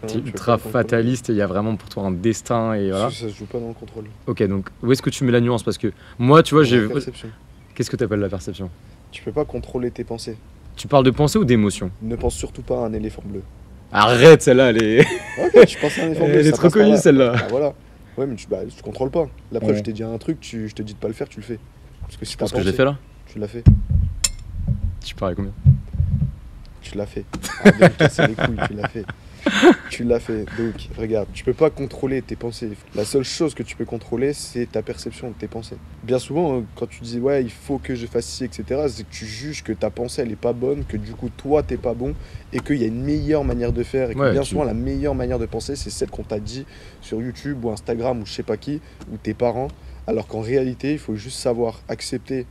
tu es ultra fataliste et il y a vraiment pour toi un destin et voilà. Ça se joue pas dans le contrôle. Ok, donc où est-ce que tu mets la nuance? Parce que moi, tu vois, La perception. Qu'est-ce que tu appelles la perception? Tu peux pas contrôler tes pensées. Tu parles de pensée ou d'émotion? Ne pense surtout pas à un éléphant bleu. Arrête, celle-là, elle est, Ok, tu penses à un éléphant bleu. elle est ça trop passe par connue là. celle-là. Bah voilà. Ouais, mais tu contrôles pas. La preuve, Ouais. je t'ai dit un truc, je te dis de pas le faire, tu le fais. Parce que si Tu t'as penses que je l'ai pensé, fait là? tu l'as fait. Tu parais combien? Tu l'as fait. Arrête de me casser les couilles, tu l'as fait. Tu l'as fait. Donc, regarde, tu peux pas contrôler tes pensées. La seule chose que tu peux contrôler, c'est ta perception de tes pensées. Bien souvent, quand tu dis ouais, il faut que je fasse ci, etc., c'est que tu juges que ta pensée, elle est pas bonne, que du coup, toi, t'es pas bon, et qu'il y a une meilleure manière de faire, et que Ouais, bien souvent, la meilleure manière de penser, c'est celle qu'on t'a dit sur YouTube ou Instagram ou je sais pas qui, ou tes parents. Alors qu'en réalité, il faut juste savoir accepter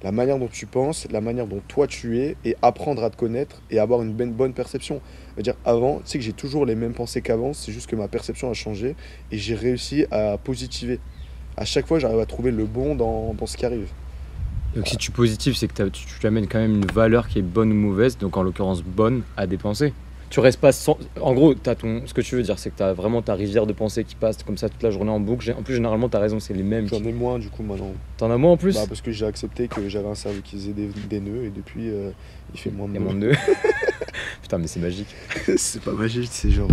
la manière dont tu penses, la manière dont toi tu es, et apprendre à te connaître et avoir une bonne perception. C'est-à-dire, avant, tu sais que j'ai toujours les mêmes pensées qu'avant, c'est juste que ma perception a changé et j'ai réussi à positiver. À chaque fois, j'arrive à trouver le bon dans ce qui arrive. Donc si tu positives, c'est que tu amènes quand même une valeur qui est bonne ou mauvaise, donc en l'occurrence bonne à des pensées. Tu restes pas sans... En gros, ce que tu veux dire, c'est que tu as vraiment ta rivière de pensées qui passe comme ça toute la journée en boucle. En plus, généralement, tu as raison, c'est les mêmes. J'en ai moins du coup maintenant. T'en as moins en plus? Bah, parce que j'ai accepté que j'avais un cerveau qui faisait des nœuds et depuis, il fait moins de Il y a moins nœuds. de nœuds. Putain, mais c'est magique. C'est pas magique, c'est genre...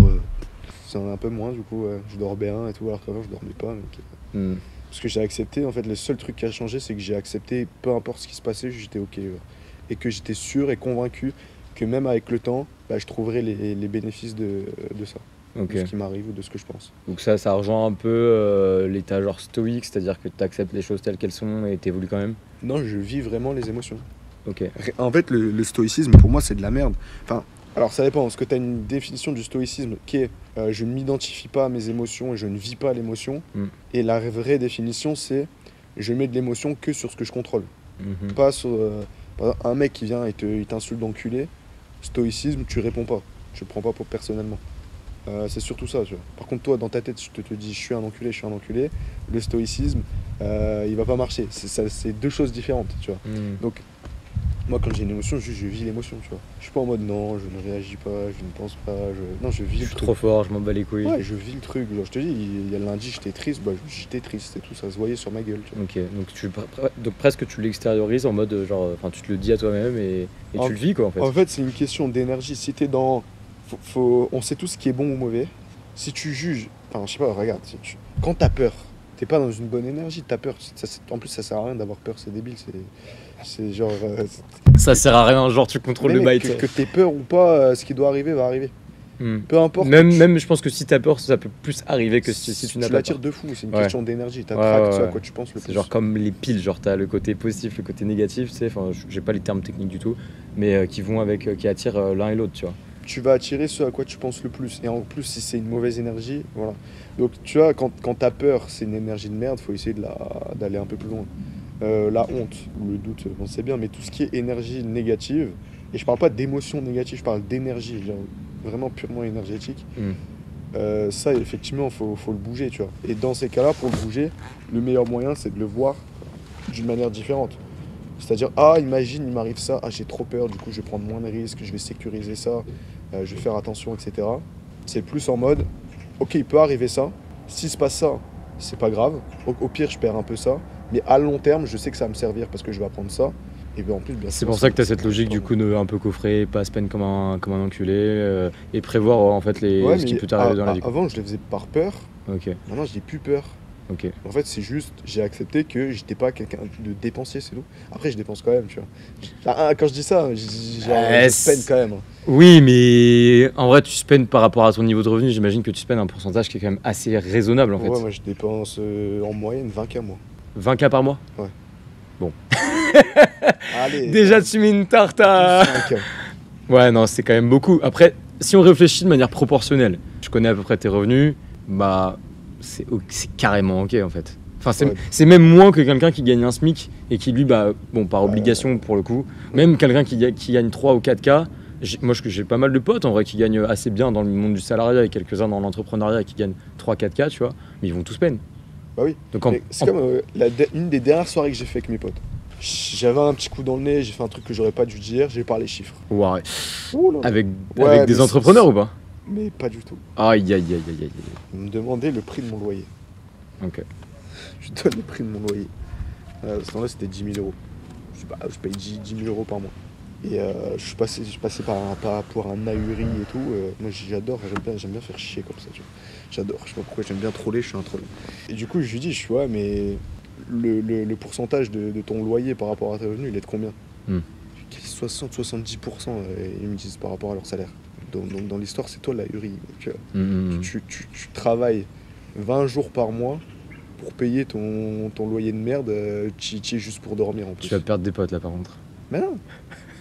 J'en ai un peu moins du coup, je dors bien et tout, alors qu'avant je dormais pas. Donc, Hmm. parce que j'ai accepté, en fait, le seul truc qui a changé, c'est que j'ai accepté, peu importe ce qui se passait, j'étais ok. Et que j'étais sûr et convaincu que même avec le temps, bah, je trouverais les bénéfices de ça, Ok. de ce qui m'arrive ou de ce que je pense. Donc ça rejoint un peu l'état genre stoïque, c'est-à-dire que tu acceptes les choses telles qu'elles sont et t'évolues quand même. Non, je vis vraiment les émotions. Ok. En fait, le stoïcisme, pour moi, c'est de la merde. Enfin, alors ça dépend, parce que tu as une définition du stoïcisme qui est je ne m'identifie pas à mes émotions et je ne vis pas l'émotion. Mm. Et la vraie définition, c'est je mets de l'émotion que sur ce que je contrôle. Mhm. Pas sur par exemple, un mec qui vient et il t'insulte d'enculé, stoïcisme, tu réponds pas. Tu le prends pas pour personnellement. C'est surtout ça, tu vois. Par contre, toi, dans ta tête, tu te dis je suis un enculé. Le stoïcisme, il va pas marcher. C'est deux choses différentes, tu vois. Hmm. Donc, moi, quand j'ai une émotion, je vis l'émotion, tu vois. Je suis pas en mode non, je ne réagis pas, je ne pense pas. Non, je vis Je le suis truc. trop fort, je m'en bats les couilles. Ouais, je vis le truc. Genre, je te dis, il y a lundi, j'étais triste, bah, j'étais triste, c'est tout, ça se voyait sur ma gueule, tu vois. Ok, donc presque tu l'extériorises en mode genre, enfin tu te le dis à toi-même et En- tu le vis quoi en fait. En fait, c'est une question d'énergie. Si t'es dans. On sait tous ce qui est bon ou mauvais. Si tu juges. Enfin, je sais pas, regarde. Quand t'as peur, t'es pas dans une bonne énergie. T'as peur. En plus, ça sert à rien d'avoir peur, c'est débile. C'est genre. Ça sert à rien, genre tu contrôles mais le mec, bite. que t'aies peur ou pas, ce qui doit arriver va arriver. Hmm. Peu importe. Même je pense que si t'as peur, ça peut plus arriver que si tu n'as pas l'attires peur. de fou. C'est une Ouais. question d'énergie. T'as Ouais, ce ouais. à quoi tu penses le C'est plus. genre comme les piles, genre t'as le côté positif, le côté négatif, tu sais, enfin j'ai pas les termes techniques du tout, mais qui vont avec, qui attirent l'un et l'autre, tu vois. Tu vas attirer ce à quoi tu penses le plus. Et en plus, si c'est une mauvaise énergie, voilà. Donc, tu vois, quand t'as peur, c'est une énergie de merde, faut essayer d'aller un peu plus loin. La honte ou le doute, on sait bien, mais tout ce qui est énergie négative, et je parle pas d'émotion négative, je parle d'énergie, genre vraiment purement énergétique. Ça, effectivement, faut le bouger, tu vois. Et dans ces cas-là, pour le bouger, le meilleur moyen, c'est de le voir d'une manière différente. C'est-à-dire, ah, imagine, il m'arrive ça, ah, j'ai trop peur, du coup, je vais prendre moins de risques, je vais sécuriser ça, je vais faire attention, etc. C'est plus en mode, ok, il peut arriver ça, s'il se passe ça, c'est pas grave, au pire, je perds un peu ça, mais à long terme, je sais que ça va me servir parce que je vais apprendre ça. Et bien en plus, bien C'est sûr, pour ça que t'as cette logique du coup de un peu coffrer, pas se peine comme un enculé, et prévoir en fait Ouais, ce qui mais peut t'arriver dans la vie. avant, je le faisais par peur, Ok, maintenant, je n'ai plus peur. ok. En fait, c'est juste, j'ai accepté que j'étais pas quelqu'un de dépensier, c'est tout. Après, je dépense quand même, tu vois. Quand je dis ça, je spend quand même. Oui, mais en vrai, tu spends par rapport à ton niveau de revenu, j'imagine que tu spends un pourcentage qui est quand même assez raisonnable en fait. Ouais, moi, je dépense en moyenne 20K moi. 20K par mois. Allez, Déjà, tu mets une tarte à. 5K. Ouais, non, c'est quand même beaucoup. Après, si on réfléchit de manière proportionnelle, tu connais à peu près tes revenus, bah, c'est carrément ok en fait. Enfin, Ouais. c'est même moins que quelqu'un qui gagne un SMIC et qui lui, bah, bon, par obligation pour le coup, même quelqu'un qui gagne 3 ou 4K, Moi, j'ai pas mal de potes en vrai qui gagnent assez bien dans le monde du salariat et quelques-uns dans l'entrepreneuriat qui gagnent 3-4K, tu vois, mais ils vont tous peine. Bah oui. Donc C'est comme une des dernières soirées que j'ai fait avec mes potes. J'avais un petit coup dans le nez, j'ai fait un truc que j'aurais pas dû dire, j'ai parlé chiffres. Ouais. Ouh là. Avec Ouais, des mais entrepreneurs ou pas? Mais pas du tout. Aïe, aïe, aïe, aïe, aïe. Ils me demandaient le prix de mon loyer. Ok. Je donne le prix de mon loyer. À ce temps-là, c'était 10 000 euros. Je paye 10 000 euros par mois. Et je suis passé pour un ahuri et tout. Moi, j'adore, j'aime bien faire chier comme ça, tu vois. J'adore, je sais pas pourquoi, j'aime bien troller, je suis un troll. Et du coup, je lui dis, ouais, mais le pourcentage de ton loyer par rapport à tes revenus, il est de combien? 60-70%, ils me disent par rapport à leur salaire. Donc dans l'histoire, c'est toi l'ahuri. Tu travailles 20 jours par mois pour payer ton loyer de merde, tu y es juste pour dormir en plus. Tu vas perdre des potes là par contre. Mais non.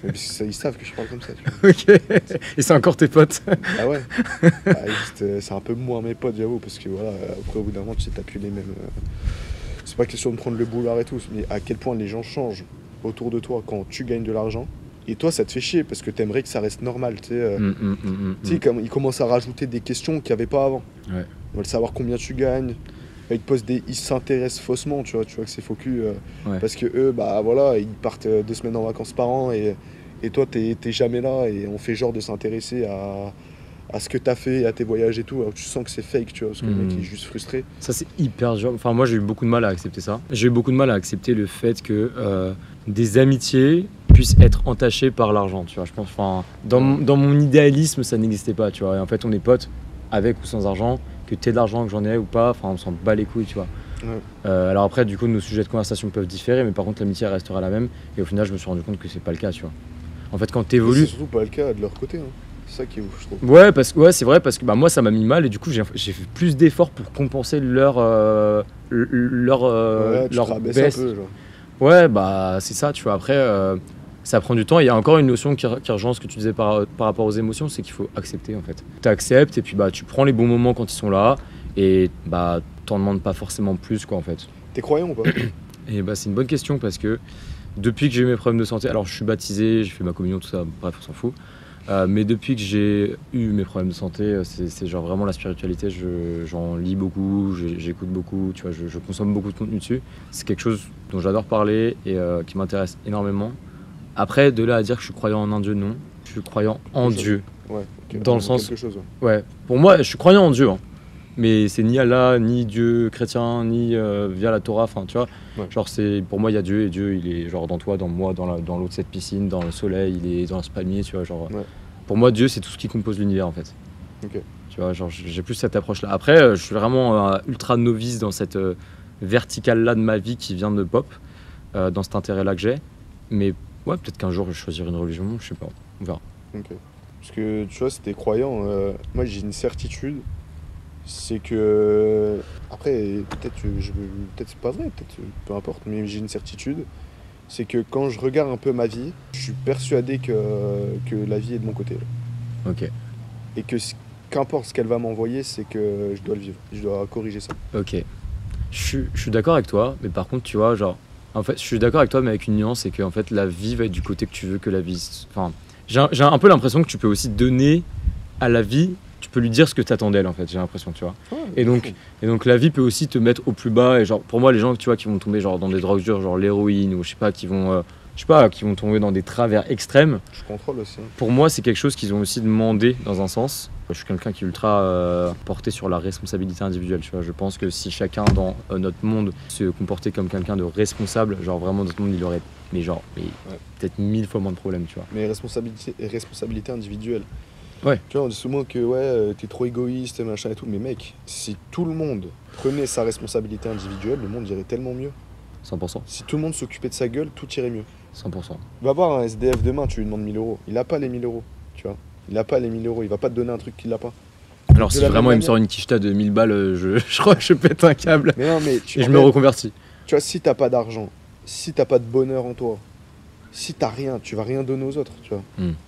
Mais ils savent que je parle comme ça. Tu vois. Ok. Et c'est encore tes potes? Ah ouais. C'est un peu moins mes potes, j'avoue, parce que voilà, après au bout d'un moment, tu sais, t'as plus les mêmes. C'est pas question de prendre le boulard et tout, mais à quel point les gens changent autour de toi quand tu gagnes de l'argent. Et toi, ça te fait chier parce que t'aimerais que ça reste normal, tu sais. Tu sais, comme ils commencent à rajouter des questions qu'il n'y avait pas avant. Ouais. Ils veulent savoir combien tu gagnes. Ils s'intéressent faussement, tu vois que c'est faux cul. Ouais. Parce que eux, bah voilà, ils partent 2 semaines en vacances par an et toi, t'es jamais là et on fait genre de s'intéresser à ce que t'as fait, à tes voyages et tout. Alors tu sens que c'est fake, tu vois, parce que le mec est juste frustré. Ça, c'est hyper dur. Enfin, moi, j'ai eu beaucoup de mal à accepter ça. J'ai eu beaucoup de mal à accepter le fait que des amitiés puissent être entachées par l'argent, tu vois. Je pense, enfin, dans mon idéalisme, ça n'existait pas, tu vois. Et en fait, on est potes avec ou sans argent. Que t'aies de l'argent, que j'en ai ou pas, enfin on s'en bat les couilles, tu vois. Ouais. Alors après, du coup, nos sujets de conversation peuvent différer, mais par contre, l'amitié restera la même. Et au final, je me suis rendu compte que c'est pas le cas, tu vois. En fait, quand t'évolues. C'est surtout pas le cas de leur côté, hein. C'est ça qui est ouf, je trouve. Ouais, c'est vrai, parce que bah, moi, ça m'a mis mal et du coup, j'ai fait plus d'efforts pour compenser leur baisse un peu, genre. Ouais, bah c'est ça, tu vois. Après, ça prend du temps. Il y a encore une notion qui rejoint ce que tu disais par rapport aux émotions, c'est qu'il faut accepter en fait. Tu acceptes et puis bah tu prends les bons moments quand ils sont là et bah t'en demandes pas forcément plus quoi en fait. T'es croyant ou pas? Et bah c'est une bonne question parce que depuis que j'ai eu mes problèmes de santé, alors je suis baptisé, j'ai fait ma communion, tout ça, bref on s'en fout. Mais depuis que j'ai eu mes problèmes de santé, c'est genre vraiment la spiritualité, j'en lis beaucoup, j'écoute beaucoup, tu vois, je consomme beaucoup de contenu dessus. C'est quelque chose dont j'adore parler et qui m'intéresse énormément. Après, de là à dire que je suis croyant en un Dieu, non. Je suis croyant en Dieu. Ouais, dans le sens. Quelque chose, ouais. Pour moi, je suis croyant en Dieu. Hein. Mais c'est ni Allah, ni Dieu chrétien, ni via la Torah. Enfin, tu vois. Ouais. Genre, pour moi, il y a Dieu et Dieu, il est genre dans toi, dans moi, dans l'eau de cette piscine, dans le soleil, il est dans ce palmier, tu vois. Genre, ouais. Pour moi, Dieu, c'est tout ce qui compose l'univers, en fait. Ok. Tu vois, genre, j'ai plus cette approche-là. Après, je suis vraiment ultra novice dans cette verticale-là de ma vie qui vient de pop, dans cet intérêt-là que j'ai. Mais ouais, peut-être qu'un jour je choisirai une religion, je sais pas, on verra. Ok. Parce que tu vois, si t'es croyant, moi j'ai une certitude, c'est que. Après, peut-être c'est pas vrai, peut-être peu importe, mais j'ai une certitude, c'est que quand je regarde un peu ma vie, je suis persuadé que la vie est de mon côté. Là. Ok. Et que qu'importe ce qu'elle va m'envoyer, c'est que je dois le vivre, je dois corriger ça. Ok. Je suis d'accord avec toi, mais par contre, tu vois, genre. En fait, je suis d'accord avec toi, mais avec une nuance, c'est que en fait, la vie va être du côté que tu veux que la vie. Enfin, j'ai un peu l'impression que tu peux aussi donner à la vie, tu peux lui dire ce que tu attends d'elle, en fait, j'ai l'impression, tu vois. Ouais, et donc, la vie peut aussi te mettre au plus bas. Et genre, pour moi, les gens, tu vois, qui vont tomber genre dans des drogues dures, genre l'héroïne, ou je sais pas, qui vont tomber dans des travers extrêmes. Je contrôle aussi. Hein. Pour moi, c'est quelque chose qu'ils ont aussi demandé dans un sens. Je suis quelqu'un qui est ultra porté sur la responsabilité individuelle, tu vois. Je pense que si chacun dans notre monde se comportait comme quelqu'un de responsable, genre vraiment notre monde, il aurait peut-être 1000 fois moins de problèmes, tu vois. Mais responsabilité individuelle. Ouais. Tu vois, on dit souvent que t'es trop égoïste, machin et tout. Mais mec, si tout le monde prenait sa responsabilité individuelle, le monde irait tellement mieux. 100%. Si tout le monde s'occupait de sa gueule, tout irait mieux. 100%. Va voir un SDF demain, tu lui demandes 1000 euros. Il a pas les 1000 euros, tu vois. Il a pas les 1000 euros, il va pas te donner un truc qu'il a pas. Alors si vraiment il me sort une quicheta de 1000 balles, je crois que je pète un câble. Mais non, mais et je me reconvertis. Tu vois, si t'as pas d'argent, si t'as pas de bonheur en toi, si t'as rien, tu vas rien donner aux autres, tu vois.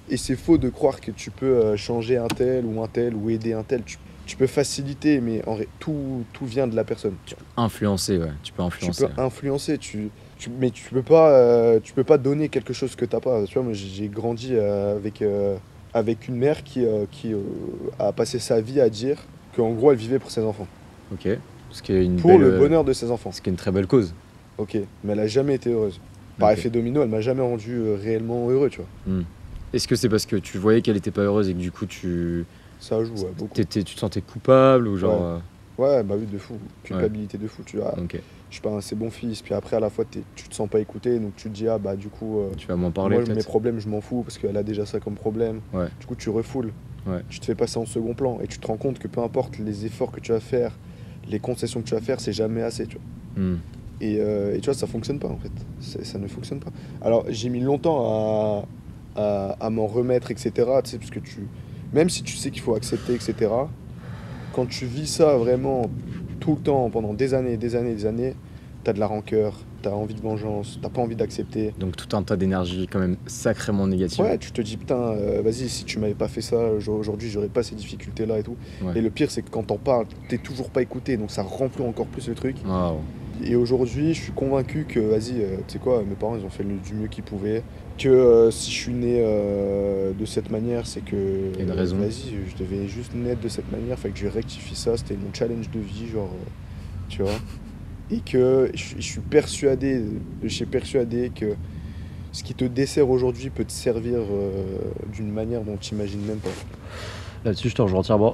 Et c'est faux de croire que tu peux changer un tel ou aider un tel. Tu peux faciliter, mais en vrai, tout vient de la personne. Tu peux influencer, ouais. Tu peux influencer, mais tu peux pas donner quelque chose que t'as pas. Tu vois, moi j'ai grandi avec avec une mère qui a passé sa vie à dire qu'en gros, elle vivait pour ses enfants. Ok. Ce qui est une Pour belle, le bonheur de ses enfants. ce qui est une très belle cause. Ok, mais elle a jamais été heureuse. Par Ok. effet domino, elle m'a jamais rendu réellement heureux, tu vois. Hmm. Est-ce que c'est parce que tu voyais qu'elle était pas heureuse et que du coup tu Ça joue, ouais, beaucoup. tu te sentais coupable ou genre Ouais, bah oui, de fou. Culpabilité de fou. Tu vois, ok, je suis pas un assez bon fils. Puis après, à la fois, tu te sens pas écouté. Donc tu te dis, ah bah du coup, tu vas m'en parler moi, mes peut-être. problèmes, je m'en fous parce qu'elle a déjà ça comme problème. Ouais. Du coup, tu refoules. Ouais. Tu te fais passer en second plan. Et tu te rends compte que peu importe les efforts que tu vas faire, les concessions que tu vas faire, c'est jamais assez, tu vois. Hmm. Et tu vois, ça fonctionne pas en fait. Ça ne fonctionne pas. Alors, j'ai mis longtemps à m'en remettre, etc. Tu sais, parce que même si tu sais qu'il faut accepter, etc., quand tu vis ça vraiment tout le temps, pendant des années, des années, des années, t'as de la rancœur, t'as envie de vengeance, t'as pas envie d'accepter. Donc tout un tas d'énergie quand même sacrément négative. Ouais, tu te dis, putain, vas-y, si tu m'avais pas fait ça, aujourd'hui, j'aurais pas ces difficultés-là et tout. Ouais. Et le pire, c'est que quand t'en parles, t'es toujours pas écouté, donc ça remplit encore plus le truc. Waouh. Et aujourd'hui, je suis convaincu que, vas-y, tu sais quoi, mes parents, ils ont fait du mieux qu'ils pouvaient. Que si je suis né de cette manière, c'est que, Y a une raison. vas-y, je devais juste naître de cette manière, fait que je rectifie ça, c'était mon challenge de vie, genre, tu vois. Et que je suis persuadé, que ce qui te dessert aujourd'hui peut te servir d'une manière dont tu n'imagines même pas. Là-dessus, je te rejoins entièrement.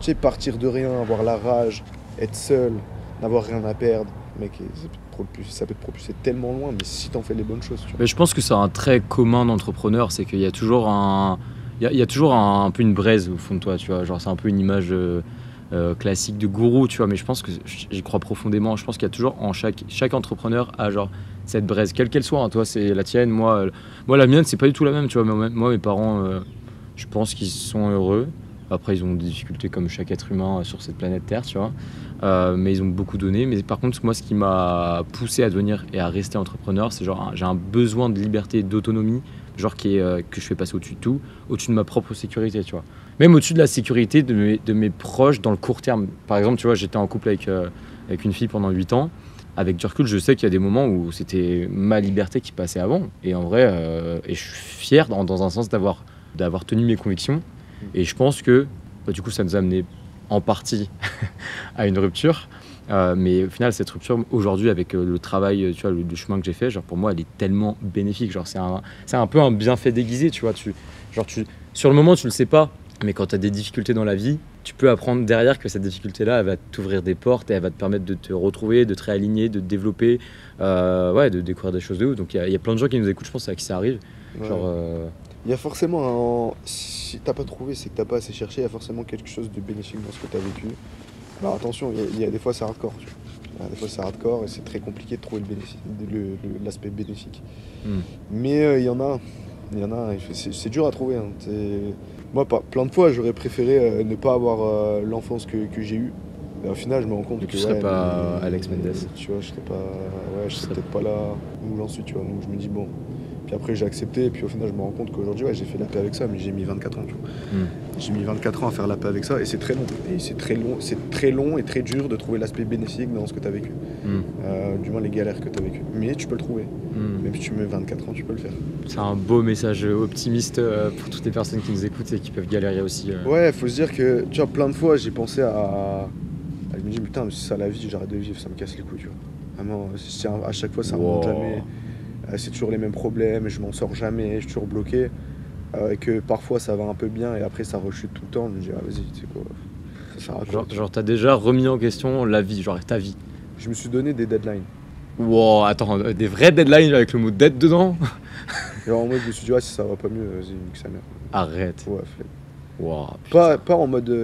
Tu sais, partir de rien, avoir la rage, être seul, n'avoir rien à perdre, mec, ça peut te propulser tellement loin, mais si t'en fais les bonnes choses, tu vois. Mais je pense que c'est un trait commun d'entrepreneur, c'est qu'il y a toujours il y a toujours un peu une braise au fond de toi, tu vois. Genre c'est un peu une image classique de gourou, tu vois. Mais je pense que j'y crois profondément. Je pense qu'il y a toujours chaque entrepreneur a genre cette braise, quelle qu'elle soit. Hein. Toi, c'est la tienne, moi la mienne, c'est pas du tout la même, tu vois. Moi, mes parents, je pense qu'ils sont heureux. Après, ils ont des difficultés comme chaque être humain sur cette planète Terre, tu vois. Mais ils ont beaucoup donné. Mais par contre, moi, ce qui m'a poussé à devenir et à rester entrepreneur, c'est genre j'ai un besoin de liberté et d'autonomie, genre que je fais passer au-dessus de tout, au-dessus de ma propre sécurité, tu vois. Même au-dessus de la sécurité de mes proches dans le court terme. Par exemple, tu vois, j'étais en couple avec une fille pendant 8 ans. Avec du recul, je sais qu'il y a des moments où c'était ma liberté qui passait avant. Et en vrai, et je suis fier dans un sens d'avoir tenu mes convictions. Et je pense que du coup, ça nous a amené en partie à une rupture. Mais au final, cette rupture, aujourd'hui, avec le travail, tu vois, le chemin que j'ai fait, genre, pour moi, elle est tellement bénéfique. Genre, c'est un peu un bienfait déguisé, tu vois. Sur le moment, tu le sais pas. Mais quand tu as des difficultés dans la vie, tu peux apprendre derrière que cette difficulté-là, elle va t'ouvrir des portes et elle va te permettre de te retrouver, de te réaligner, de te développer, de découvrir des choses de ouf. Donc il y a plein de gens qui nous écoutent, je pense, à qui ça arrive. Ouais. Genre, Il y a forcément si t'as pas trouvé, c'est que t'as pas assez cherché, il y a forcément quelque chose de bénéfique dans ce que t'as vécu. Alors attention, il y a des fois c'est hardcore, tu vois. Des fois c'est hardcore et c'est très compliqué de trouver l'aspect bénéfique. Mais il y en a, c'est dur à trouver. Hein. Moi, plein de fois, j'aurais préféré ne pas avoir l'enfance que j'ai eue. Mais au final, je me rends compte Et que tu serais pas Alex Mendes. tu vois, je serais peut-être pas là où j'en suis, tu vois. Donc je me dis bon. Puis après, j'ai accepté, et puis au final, je me rends compte qu'aujourd'hui, ouais, j'ai fait la paix avec ça, mais j'ai mis 24 ans, tu vois. J'ai mis 24 ans à faire la paix avec ça, et c'est très long. Et c'est très long et très dur de trouver l'aspect bénéfique dans ce que tu as vécu. Du moins, les galères que tu as vécues. Mais tu peux le trouver. Même si tu mets 24 ans, tu peux le faire. C'est un beau message optimiste pour toutes les personnes qui nous écoutent et qui peuvent galérer aussi. Ouais, faut se dire que, tu vois, plein de fois, j'ai pensé je me dis, putain, mais c'est ça la vie, j'arrête de vivre, ça me casse les couilles, tu vois. Vraiment, à chaque fois, ça remonte jamais. C'est toujours les mêmes problèmes, je m'en sors jamais, je suis toujours bloqué. Et que parfois ça va un peu bien et après ça rechute tout le temps. Je me dis, ah vas-y, tu sais quoi, ça sert à quoi. Genre t'as déjà remis en question la vie, genre ta vie. Je me suis donné des deadlines. Wow, attends, des vrais deadlines avec le mot dette dedans. Genre en mode, je me suis dit, si ça va pas mieux, vas-y, nique sa mère. Arrête. Ouais, flemme. Wow, pas en mode.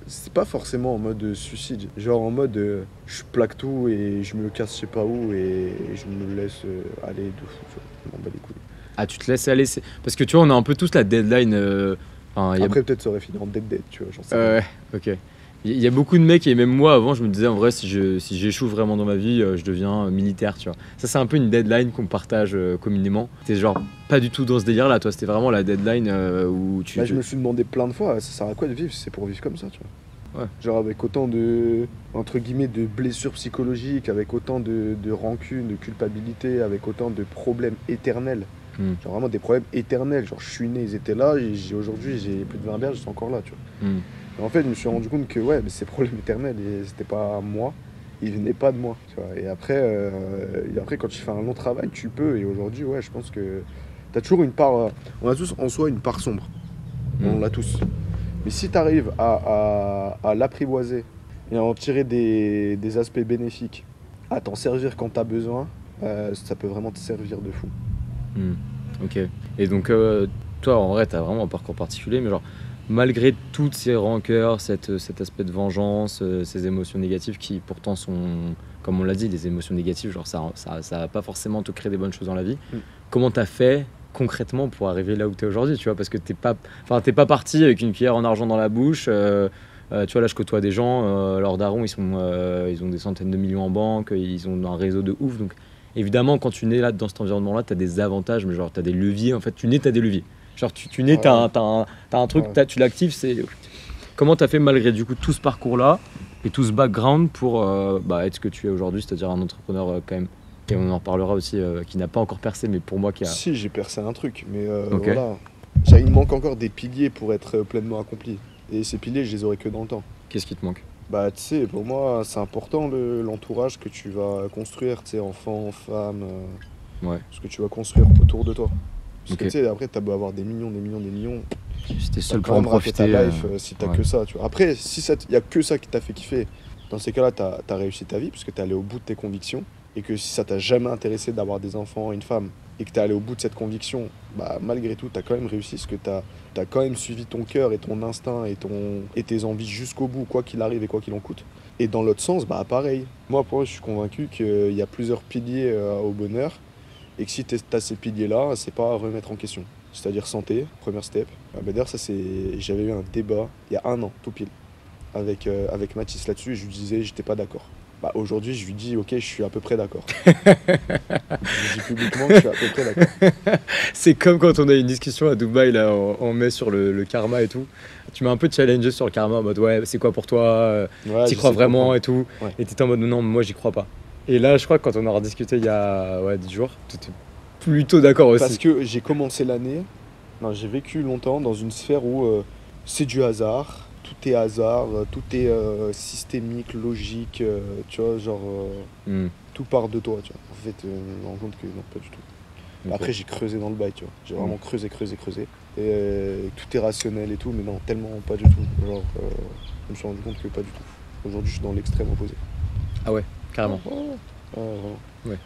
C'est pas forcément en mode suicide. Genre en mode, je plaque tout et je me casse je sais pas où et je me laisse aller de fou, tu vois. Je m'en bats les couilles. Ah, tu te laisses aller, parce que tu vois, on a un peu tous la deadline. Après, peut-être ça aurait fini en dead, tu vois. J'en sais ouais, ok. Il y a beaucoup de mecs, et même moi avant, je me disais en vrai, si j'échoue vraiment dans ma vie, je deviens militaire, tu vois. Ça, c'est un peu une deadline qu'on partage communément. T'es genre pas du tout dans ce délire là, toi, c'était vraiment la deadline où tu. Je me suis demandé plein de fois, ça sert à quoi de vivre si c'est pour vivre comme ça, tu vois. Ouais. Genre avec autant de, entre guillemets, de blessures psychologiques, avec autant de rancune, de culpabilité, avec autant de problèmes éternels. Genre vraiment des problèmes éternels. Genre je suis né, ils étaient là, et aujourd'hui j'ai plus de 20 berges, ils sont encore là, tu vois. Et en fait, je me suis rendu compte que ouais, mais ces problèmes éternels, c'était pas moi, ils venaient pas de moi, tu vois. Et après, quand tu fais un long travail, tu peux. Et aujourd'hui, ouais, je pense que t'as toujours une part, on a tous en soi une part sombre. On l'a tous. Mais si tu arrives à l'apprivoiser et à en tirer des aspects bénéfiques, à t'en servir quand tu as besoin, ça peut vraiment te servir de fou. Ok. Et donc, toi, en vrai, tu as vraiment un parcours particulier, mais genre, malgré toutes ces rancœurs, cet aspect de vengeance, ces émotions négatives qui pourtant sont, comme on l'a dit, des émotions négatives, genre ça va pas forcément te créer des bonnes choses dans la vie. Comment tu as fait concrètement pour arriver là où tu es aujourd'hui, tu vois, parce que t'es pas parti avec une cuillère en argent dans la bouche. Tu vois, là je côtoie des gens, leurs darons ils ont des centaines de millions en banque, ils ont un réseau de ouf, donc évidemment quand tu nais là dans cet environnement là, tu as des avantages, mais genre tu as des leviers, en fait tu nais, tu as des leviers, genre tu nais, t'as un truc, tu l'actives, c'est... Comment tu as fait malgré du coup tout ce parcours là et tout ce background pour être ce que tu es aujourd'hui, c'est-à-dire un entrepreneur quand même. Et on en reparlera aussi, qui n'a pas encore percé, mais pour moi qui a... Si, j'ai percé un truc, mais Okay. voilà. Il me manque encore des piliers pour être pleinement accompli. Et ces piliers, je les aurai que dans le temps. Qu'est-ce qui te manque? Bah, tu sais, pour moi, c'est important l'entourage que tu vas construire, tu sais, enfants, femmes, Ouais. ce que tu vas construire autour de toi. Parce que Ok. tu sais, après, t'as beau avoir des millions, Si t'es t'as seul quand pour en même raté ta profiter. life si t'as Ouais. que ça, tu vois. Après, si y a que ça qui t'a fait kiffer, dans ces cas-là, t'as réussi ta vie, parce que t'es allé au bout de tes convictions. Et que si ça t'a jamais intéressé d'avoir des enfants, une femme, et que t'es allé au bout de cette conviction, bah malgré tout, t'as quand même réussi, parce que t'as quand même suivi ton cœur et ton instinct et tes envies jusqu'au bout, quoi qu'il arrive et quoi qu'il en coûte. Et dans l'autre sens, bah pareil. Moi, pour moi, je suis convaincu qu'il y a plusieurs piliers au bonheur, et que si t'as ces piliers-là, c'est pas à remettre en question. C'est-à-dire santé, première step. D'ailleurs, j'avais eu un débat il y a un an, tout pile, avec Mathis là-dessus, et je lui disais, j'étais pas d'accord. Bah, aujourd'hui, je lui dis, ok, je suis à peu près d'accord. Je lui dis publiquement que je suis à peu près d'accord. C'est comme quand on a une discussion à Dubaï, là, on met sur le karma et tout. Tu m'as un peu challengé sur le karma en mode ouais, c'est quoi pour toi, Ouais, t'y je crois sais vraiment comprendre. et tout. Ouais. Et t'étais en mode non, moi j'y crois pas. Et là, je crois que quand on aura discuté il y a 10 jours, t'étais plutôt d'accord aussi. Parce que j'ai commencé l'année, non, j'ai vécu longtemps dans une sphère où c'est du hasard, tout est hasard, tout est systémique, logique, tu vois, genre tout part de toi, tu vois. En fait, je me rends compte que non, pas du tout. Ok. Après, j'ai creusé dans le bail, tu vois. J'ai vraiment creusé. Et tout est rationnel et tout, mais non, tellement pas du tout. Genre, je me suis rendu compte que pas du tout. Aujourd'hui, je suis dans l'extrême opposé. Ah ouais, carrément. Ouais, vraiment. Ouais.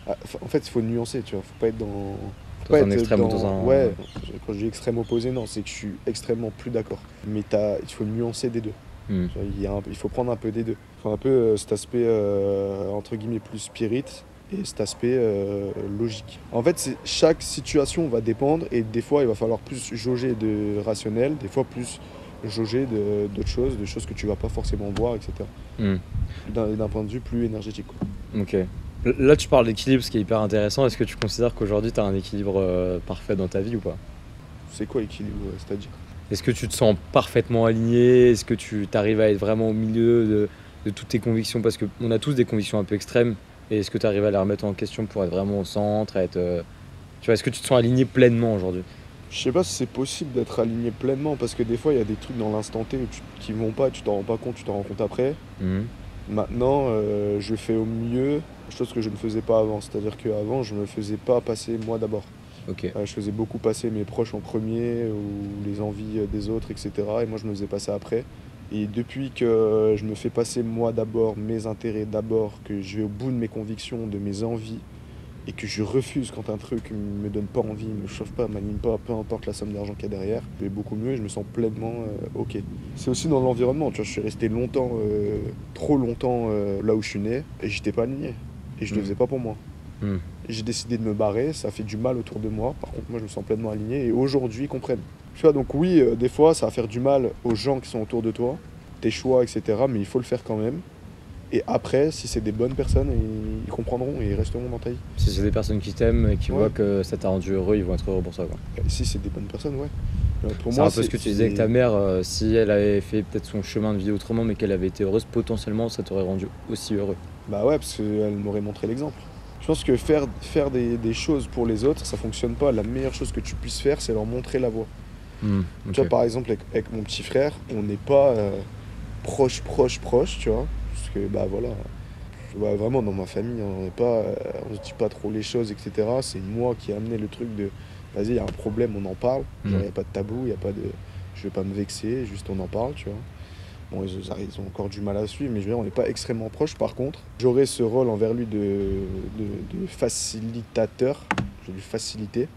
En fait, il faut nuancer, tu vois. Faut pas être dans. Faut Dans pas un être extrême ou dans un... Ouais, quand je dis extrême opposé, non, c'est que je suis extrêmement plus d'accord. Mais il faut nuancer des deux. Hmm. Tu vois, il faut prendre un peu des deux. Il faut un peu cet aspect, entre guillemets, plus spirit et cet aspect logique. En fait, chaque situation va dépendre et des fois, il va falloir plus jauger de rationnel, des fois plus jauger d'autres choses, de choses que tu vas pas forcément voir, etc. Hmm. D'un point de vue plus énergétique, quoi. Ok. Là, tu parles d'équilibre, ce qui est hyper intéressant. Est-ce que tu considères qu'aujourd'hui, tu as un équilibre parfait dans ta vie ou pas? C'est quoi équilibre, c'est-à-dire? Est-ce que tu te sens parfaitement aligné? Est-ce que tu arrives à être vraiment au milieu de toutes tes convictions? Parce qu'on a tous des convictions un peu extrêmes. Et est-ce que tu arrives à les remettre en question pour être vraiment au centre, tu vois, est-ce que tu te sens aligné pleinement aujourd'hui? Je sais pas si c'est possible d'être aligné pleinement parce que des fois il y a des trucs dans l'instant T qui vont pas, tu t'en rends pas compte, tu t'en rends compte après. Maintenant, je fais au mieux, chose que je ne faisais pas avant. C'est-à-dire qu'avant, je me faisais pas passer moi d'abord. Ok. Je faisais beaucoup passer mes proches en premier ou les envies des autres, etc. Et moi, je me faisais passer après. Et depuis que je me fais passer moi d'abord, mes intérêts d'abord, que je vais au bout de mes convictions, de mes envies, et que je refuse quand un truc me donne pas envie, me chauffe pas, m'anime pas, peu importe la somme d'argent qu'il y a derrière, je vais beaucoup mieux et je me sens pleinement ok. C'est aussi dans l'environnement, tu vois, je suis resté longtemps, trop longtemps là où je suis né, et j'étais pas aligné. Et je le faisais pas pour moi. J'ai décidé de me barrer, ça fait du mal autour de moi, par contre moi je me sens pleinement aligné et aujourd'hui ils comprennent. Tu vois, donc oui, des fois ça va faire du mal aux gens qui sont autour de toi, tes choix, etc. Mais il faut le faire quand même. Et après, si c'est des bonnes personnes, ils comprendront et ils resteront dans ta vie. Si c'est des personnes qui t'aiment et qui Ouais. voient que ça t'a rendu heureux, ils vont être heureux pour ça, quoi. Et si c'est des bonnes personnes, ouais. Pour C'est moi, un peu ce que tu disais avec ta mère, si elle avait fait peut-être son chemin de vie autrement, mais qu'elle avait été heureuse, potentiellement ça t'aurait rendu aussi heureux. Bah ouais, parce qu'elle m'aurait montré l'exemple. Je pense que faire des choses pour les autres, ça fonctionne pas. La meilleure chose que tu puisses faire, c'est leur montrer la voie. Tu vois, Ok. par exemple, avec mon petit frère, on n'est pas proche, tu vois. Parce que, bah voilà, ouais, vraiment, dans ma famille, on n'est pas, on se dit pas trop les choses, etc. C'est moi qui ai amené le truc de, vas-y, il y a un problème, on en parle. Genre, il n'y a pas de tabou, il n'y a pas de, je vais pas me vexer, juste on en parle, tu vois. Bon, ils ont encore du mal à suivre, mais je veux dire, on n'est pas extrêmement proche. Par contre, j'aurais ce rôle envers lui de facilitateur, je vais lui faciliter,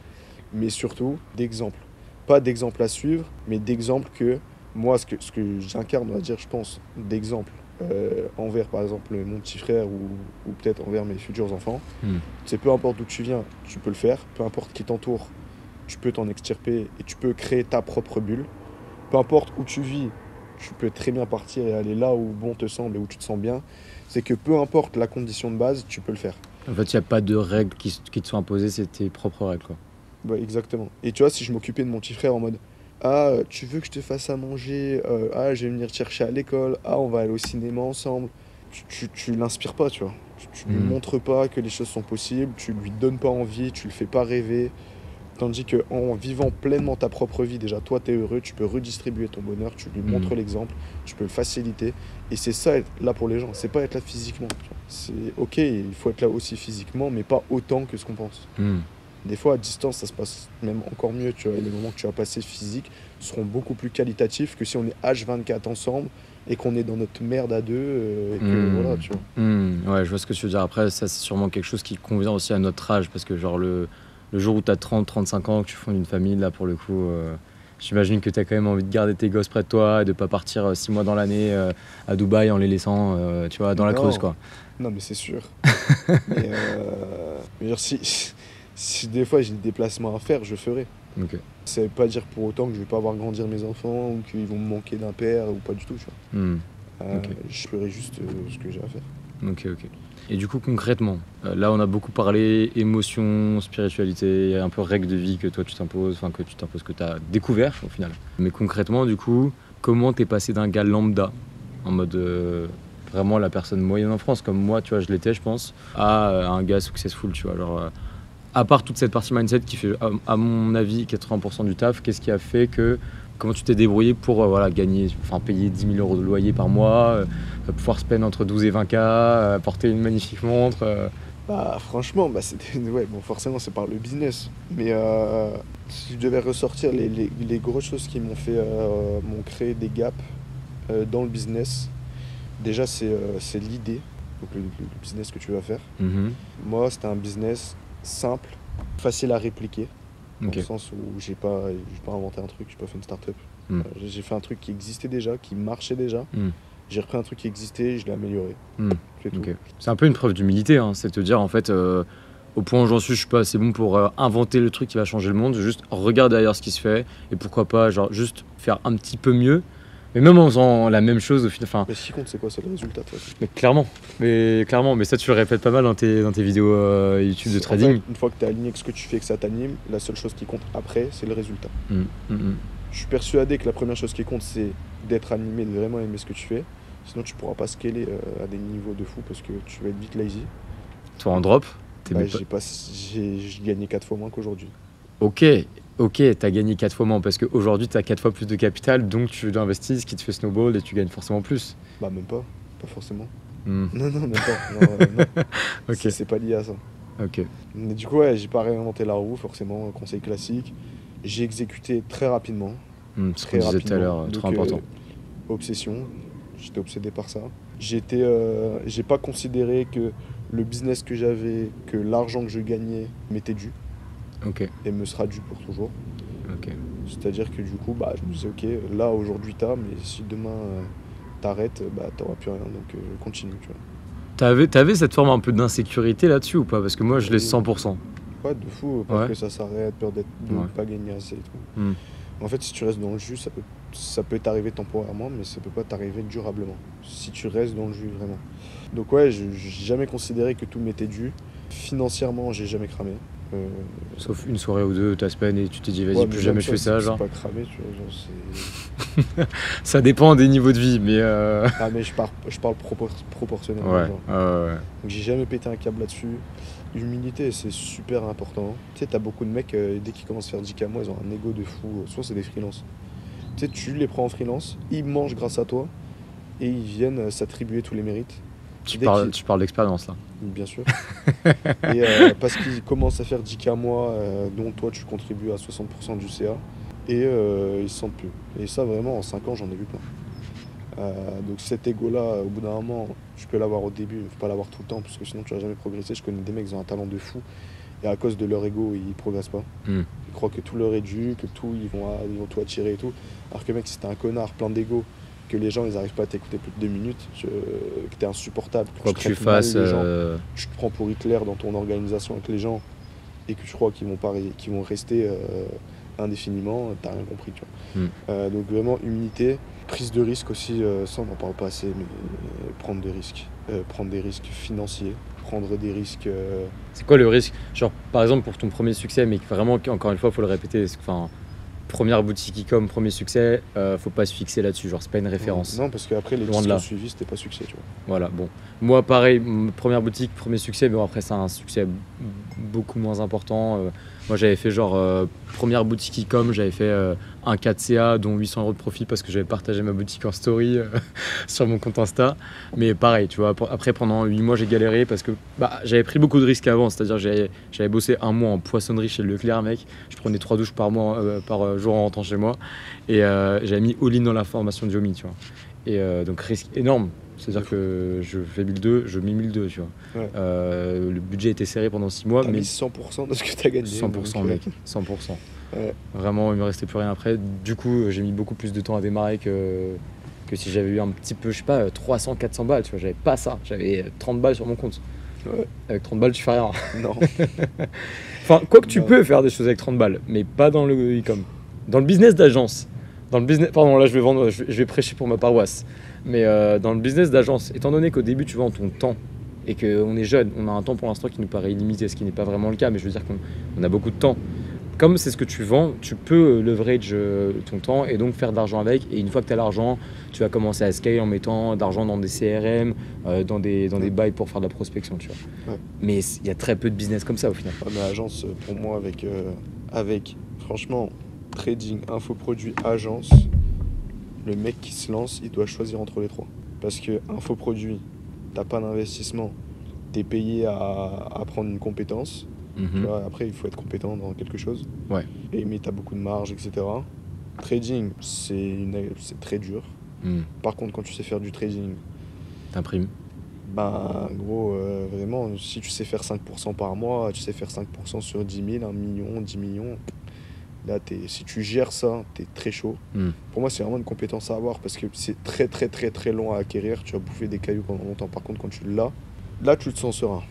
mais surtout d'exemple. Pas d'exemple à suivre, mais d'exemple que moi, ce que j'incarne, on va dire, je pense, d'exemple envers, par exemple, mon petit frère ou peut-être envers mes futurs enfants. Hmm. C'est peu importe d'où tu viens, tu peux le faire. Peu importe qui t'entoure, tu peux t'en extirper et tu peux créer ta propre bulle. Peu importe où tu vis, tu peux très bien partir et aller là où bon te semble et où tu te sens bien. C'est que peu importe la condition de base, tu peux le faire. En fait, il n'y a pas de règles qui te sont imposées, c'est tes propres règles, quoi. Ouais, exactement. Et tu vois, si je m'occupais de mon petit frère en mode ah, tu veux que je te fasse à manger, ah, je vais venir te chercher à l'école, ah, on va aller au cinéma ensemble, tu l'inspires pas, tu vois. Tu lui Hmm. montres pas que les choses sont possibles, tu lui donnes pas envie, tu le fais pas rêver. Tandis que en vivant pleinement ta propre vie, déjà toi tu es heureux, tu peux redistribuer ton bonheur, tu lui Hmm. montres l'exemple, tu peux le faciliter. Et c'est ça être là pour les gens, c'est pas être là physiquement. Tu vois. C'est ok, il faut être là aussi physiquement, mais pas autant que ce qu'on pense. Hmm. Des fois, à distance, ça se passe même encore mieux, tu vois. Et les moments que tu vas passer physiques seront beaucoup plus qualitatifs que si on est H24 ensemble et qu'on est dans notre merde à deux et que Hmm. voilà, tu vois. Ouais, je vois ce que tu veux dire. Après, ça, c'est sûrement quelque chose qui convient aussi à notre âge, parce que genre le jour où tu as 30-35 ans, que tu fondes une famille, là, pour le coup, j'imagine que tu as quand même envie de garder tes gosses près de toi et de pas partir 6 mois dans l'année à Dubaï en les laissant, tu vois, dans la Creuse, Non, quoi. non, mais c'est sûr. Mais genre, si des fois j'ai des déplacements à faire, je ferai. Ok, Ça veut pas dire pour autant que je vais pas voir grandir mes enfants ou qu'ils vont me manquer d'un père ou pas du tout, tu vois. hmm, ok, Je ferai juste ce que j'ai à faire. ok. Et du coup, concrètement, là, on a beaucoup parlé émotion, spiritualité, un peu règles de vie que toi tu t'imposes, enfin que tu t'imposes, que tu as découvert au final. Mais concrètement, du coup, comment t'es passé d'un gars lambda, en mode vraiment la personne moyenne en France, comme moi, tu vois, je l'étais, je pense, à un gars successful, tu vois. Genre, à part toute cette partie mindset qui fait, à mon avis, 80% du taf, qu'est-ce qui a fait que. Comment tu t'es débrouillé pour voilà, gagner, enfin payer 10 000 euros de loyer par mois, pouvoir spend entre 12 et 20K, porter une magnifique montre. Bah franchement, bah c'était ouais, bon forcément c'est par le business. Mais si je devais ressortir les grosses choses qui m'ont créé des gaps dans le business, déjà c'est l'idée, donc le business que tu vas faire. Mhm. Moi c'était un business simple, facile à répliquer, dans Ok. le sens où j'ai pas inventé un truc, j'ai pas fait une start-up. Mm. J'ai fait un truc qui existait déjà, qui marchait déjà. Mm. J'ai repris un truc qui existait, je l'ai amélioré. Mm. C'est tout. Ok. C'est un peu une preuve d'humilité, hein, c'est de te dire en fait, au point où j'en suis, je suis pas assez bon pour inventer le truc qui va changer le monde. Juste regarder ailleurs ce qui se fait et pourquoi pas, genre juste faire un petit peu mieux. Mais même en faisant la même chose au final, enfin, Mais ce qui compte c'est quoi? C'est le résultat de toute façon. mais ça tu le répètes pas mal dans tes vidéos YouTube de En trading. fait, une fois que tu es aligné avec ce que tu fais, que ça t'anime, la seule chose qui compte après, c'est le résultat. Mm. Mm. Je suis persuadé que la première chose qui compte, c'est d'être animé, de vraiment aimer ce que tu fais. Sinon, tu pourras pas scaler à des niveaux de fou parce que tu vas être vite lazy. Toi en drop, t'es Bah, même pas- j'ai gagné 4 fois moins qu'aujourd'hui. Ok, t'as gagné 4 fois moins parce qu'aujourd'hui t'as 4 fois plus de capital, donc tu investis, ce qui te fait snowball et tu gagnes forcément plus. Bah, même pas. Pas forcément. Hmm. Non, non, même pas. Non, non. Ok, C'est pas lié à ça. ok. Mais du coup, ouais, j'ai pas réinventé la roue, forcément, conseil classique. J'ai exécuté très rapidement. Ce Très qu'on disait tout à l'heure, rapidement. trop Donc, important. Obsession. J'étais obsédé par ça. J'ai pas considéré que le business que j'avais, que l'argent que je gagnais m'était dû Ok, et me sera dû pour toujours. ok. C'est-à-dire que du coup, bah, je me disais, ok, là aujourd'hui t'as, mais si demain t'arrêtes, bah t'auras plus rien, donc continue, tu vois. T'avais cette forme un peu d'insécurité là-dessus ou pas? Parce que moi je l'ai Oui. 100%. Ouais, de fou, peur Ouais. que ça s'arrête, peur de Ouais. pas gagner assez et tout. Hmm. En fait, si tu restes dans le jus, ça peut t'arriver temporairement, mais ça peut pas t'arriver durablement. Si tu restes dans le jus, vraiment. Donc ouais, j'ai jamais considéré que tout m'était dû. Financièrement, j'ai jamais cramé. Sauf une soirée ou deux, ta semaine et tu t'es dit vas-y, Ouais, plus mais jamais même je fais ça, c'est genre. pas cramé, tu vois, genre c'est... Ça dépend des niveaux de vie, mais Ah mais je parle proportionnellement, ouais, genre. ouais. Donc j'ai jamais pété un câble là-dessus. L'humilité, c'est super important. Tu sais, t'as beaucoup de mecs, dès qu'ils commencent à faire 10K mois, ils ont un ego de fou. Soit c'est des freelances. Tu sais, tu les prends en freelance, ils mangent grâce à toi, et ils viennent s'attribuer tous les mérites. Tu Dès parles, qu'ils- tu parles d'expérience là. Bien sûr. Et parce qu'ils commencent à faire 10K mois, dont toi tu contribues à 60% du CA, et ils se sentent plus. Et ça, vraiment, en 5 ans, j'en ai vu plein. Donc cet ego-là, au bout d'un moment, tu peux l'avoir au début, faut pas l'avoir tout le temps, parce que sinon tu vas jamais progresser. Je connais des mecs qui ont un talent de fou, et à cause de leur ego, ils progressent pas. Hmm. Ils croient que tout leur est dû, que tout, ils vont tout attirer et tout. Alors que mec, si t'es un connard plein d'ego, que les gens ils arrivent pas à t'écouter plus de 2 minutes, que t'es insupportable, Quoi que tu traites mal fasses, les gens, tu te prends pour Hitler dans ton organisation avec les gens, et que tu crois qu'ils vont rester indéfiniment, t'as rien compris, tu vois. Donc vraiment, humilité, prise de risque aussi, ça on n'en parle pas assez, mais prendre des risques financiers, prendre des risques... c'est quoi le risque? Genre, par exemple, pour ton premier succès, mais vraiment, encore une fois, faut le répéter. Enfin, première boutique e-com, premier succès, faut pas se fixer là-dessus. Genre, c'est pas une référence. Non, parce qu'après les Loin 10 de qui là. ont suivi, c'était pas succès, tu vois. Voilà, bon. Moi, pareil, première boutique, premier succès, mais bon, après, c'est un succès beaucoup moins important. Moi, j'avais fait genre, première boutique e-com, j'avais fait un 4CA, dont 800 € de profit parce que j'avais partagé ma boutique en story sur mon compte Insta. Mais pareil, tu vois, après, pendant 8 mois, j'ai galéré parce que j'avais pris beaucoup de risques avant. C'est-à-dire, j'avais bossé un mois en poissonnerie chez Leclerc, mec. Je prenais 3 douches par jour en rentrant chez moi. Et j'avais mis all-in dans la formation de Yomi, tu vois. Et donc, risque énorme. C'est-à-dire que je fais 1002, je mets 1002, tu vois. Ouais. Le budget était serré pendant 6 mois, T'as mais mis 100% de ce que t'as gagné. 100% donc, mec, 100%. Ouais. Vraiment, il me restait plus rien après. Du coup, j'ai mis beaucoup plus de temps à démarrer que si j'avais eu un petit peu, je sais pas, 300, 400 balles, tu vois. J'avais pas ça, j'avais 30 balles sur mon compte. Ouais. Avec 30 balles, tu fais rien. Non. Enfin, quoi que tu Non. peux faire des choses avec 30 balles, mais pas dans le e-com. Dans le business d'agence. Dans le business, pardon, là je vais prêcher pour ma paroisse. Mais dans le business d'agence, étant donné qu'au début tu vends ton temps et qu'on est jeune, on a un temps pour l'instant qui nous paraît illimité, ce qui n'est pas vraiment le cas, mais je veux dire qu'on a beaucoup de temps. Comme c'est ce que tu vends, tu peux leverage ton temps et donc faire de l'argent avec. Et une fois que tu as l'argent, tu vas commencer à scale en mettant d'argent dans des CRM, dans des bails pour faire de la prospection, tu vois. Ouais. Mais il y a très peu de business comme ça au final. Mais agence, pour moi, avec franchement, trading, infoproduit, agence, le mec qui se lance, il doit choisir entre les trois. Parce que infoproduit, t'as pas d'investissement, t'es payé à prendre une compétence. Tu vois, après, il faut être compétent dans quelque chose. Ouais. Mais t'as beaucoup de marge, etc. Trading, c'est très dur. Par contre, quand tu sais faire du trading, T'imprimes. ben, gros, vraiment, si tu sais faire 5% par mois, tu sais faire 5% sur 10 000, 1 million, 10 millions, là, si tu gères ça, t'es très chaud. Pour moi, c'est vraiment une compétence à avoir parce que c'est très, très, très, très long à acquérir. Tu vas bouffer des cailloux pendant longtemps. Par contre, quand tu l'as, là, tu te sens serein.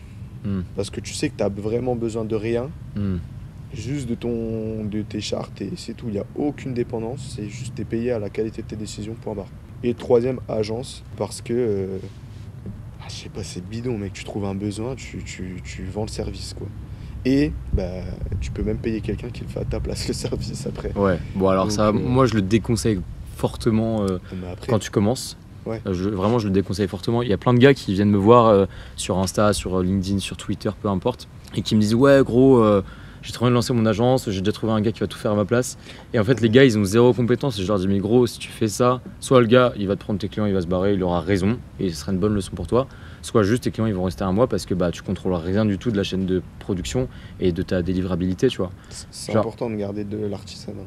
Parce que tu sais que tu as vraiment besoin de rien, juste de tes chartes et c'est tout. Il n'y a aucune dépendance, c'est juste t'es payé à la qualité de tes décisions, point barre. Et troisième, agence, parce que, je sais pas, c'est bidon, mec, tu trouves un besoin, tu vends le service, quoi. Et tu peux même payer quelqu'un qui le fait à ta place, le service, après. Ouais, bon alors Donc, ça, moi je le déconseille fortement Mais après, quand tu commences. Ouais. Vraiment, je le déconseille fortement. Il y a plein de gars qui viennent me voir sur Insta, sur LinkedIn, sur Twitter, peu importe, et qui me disent ouais gros, j'ai trop envie de lancer mon agence, j'ai déjà trouvé un gars qui va tout faire à ma place. Et en fait, les gars, ils ont zéro compétence. Et je leur dis mais gros, si tu fais ça, soit le gars, il va te prendre tes clients, il va se barrer, il aura raison, et ce sera une bonne leçon pour toi. Soit juste tes clients, ils vont rester un mois parce que tu contrôles rien du tout de la chaîne de production et de ta délivrabilité, tu vois. c'est Genre- important de garder de l'artisanat.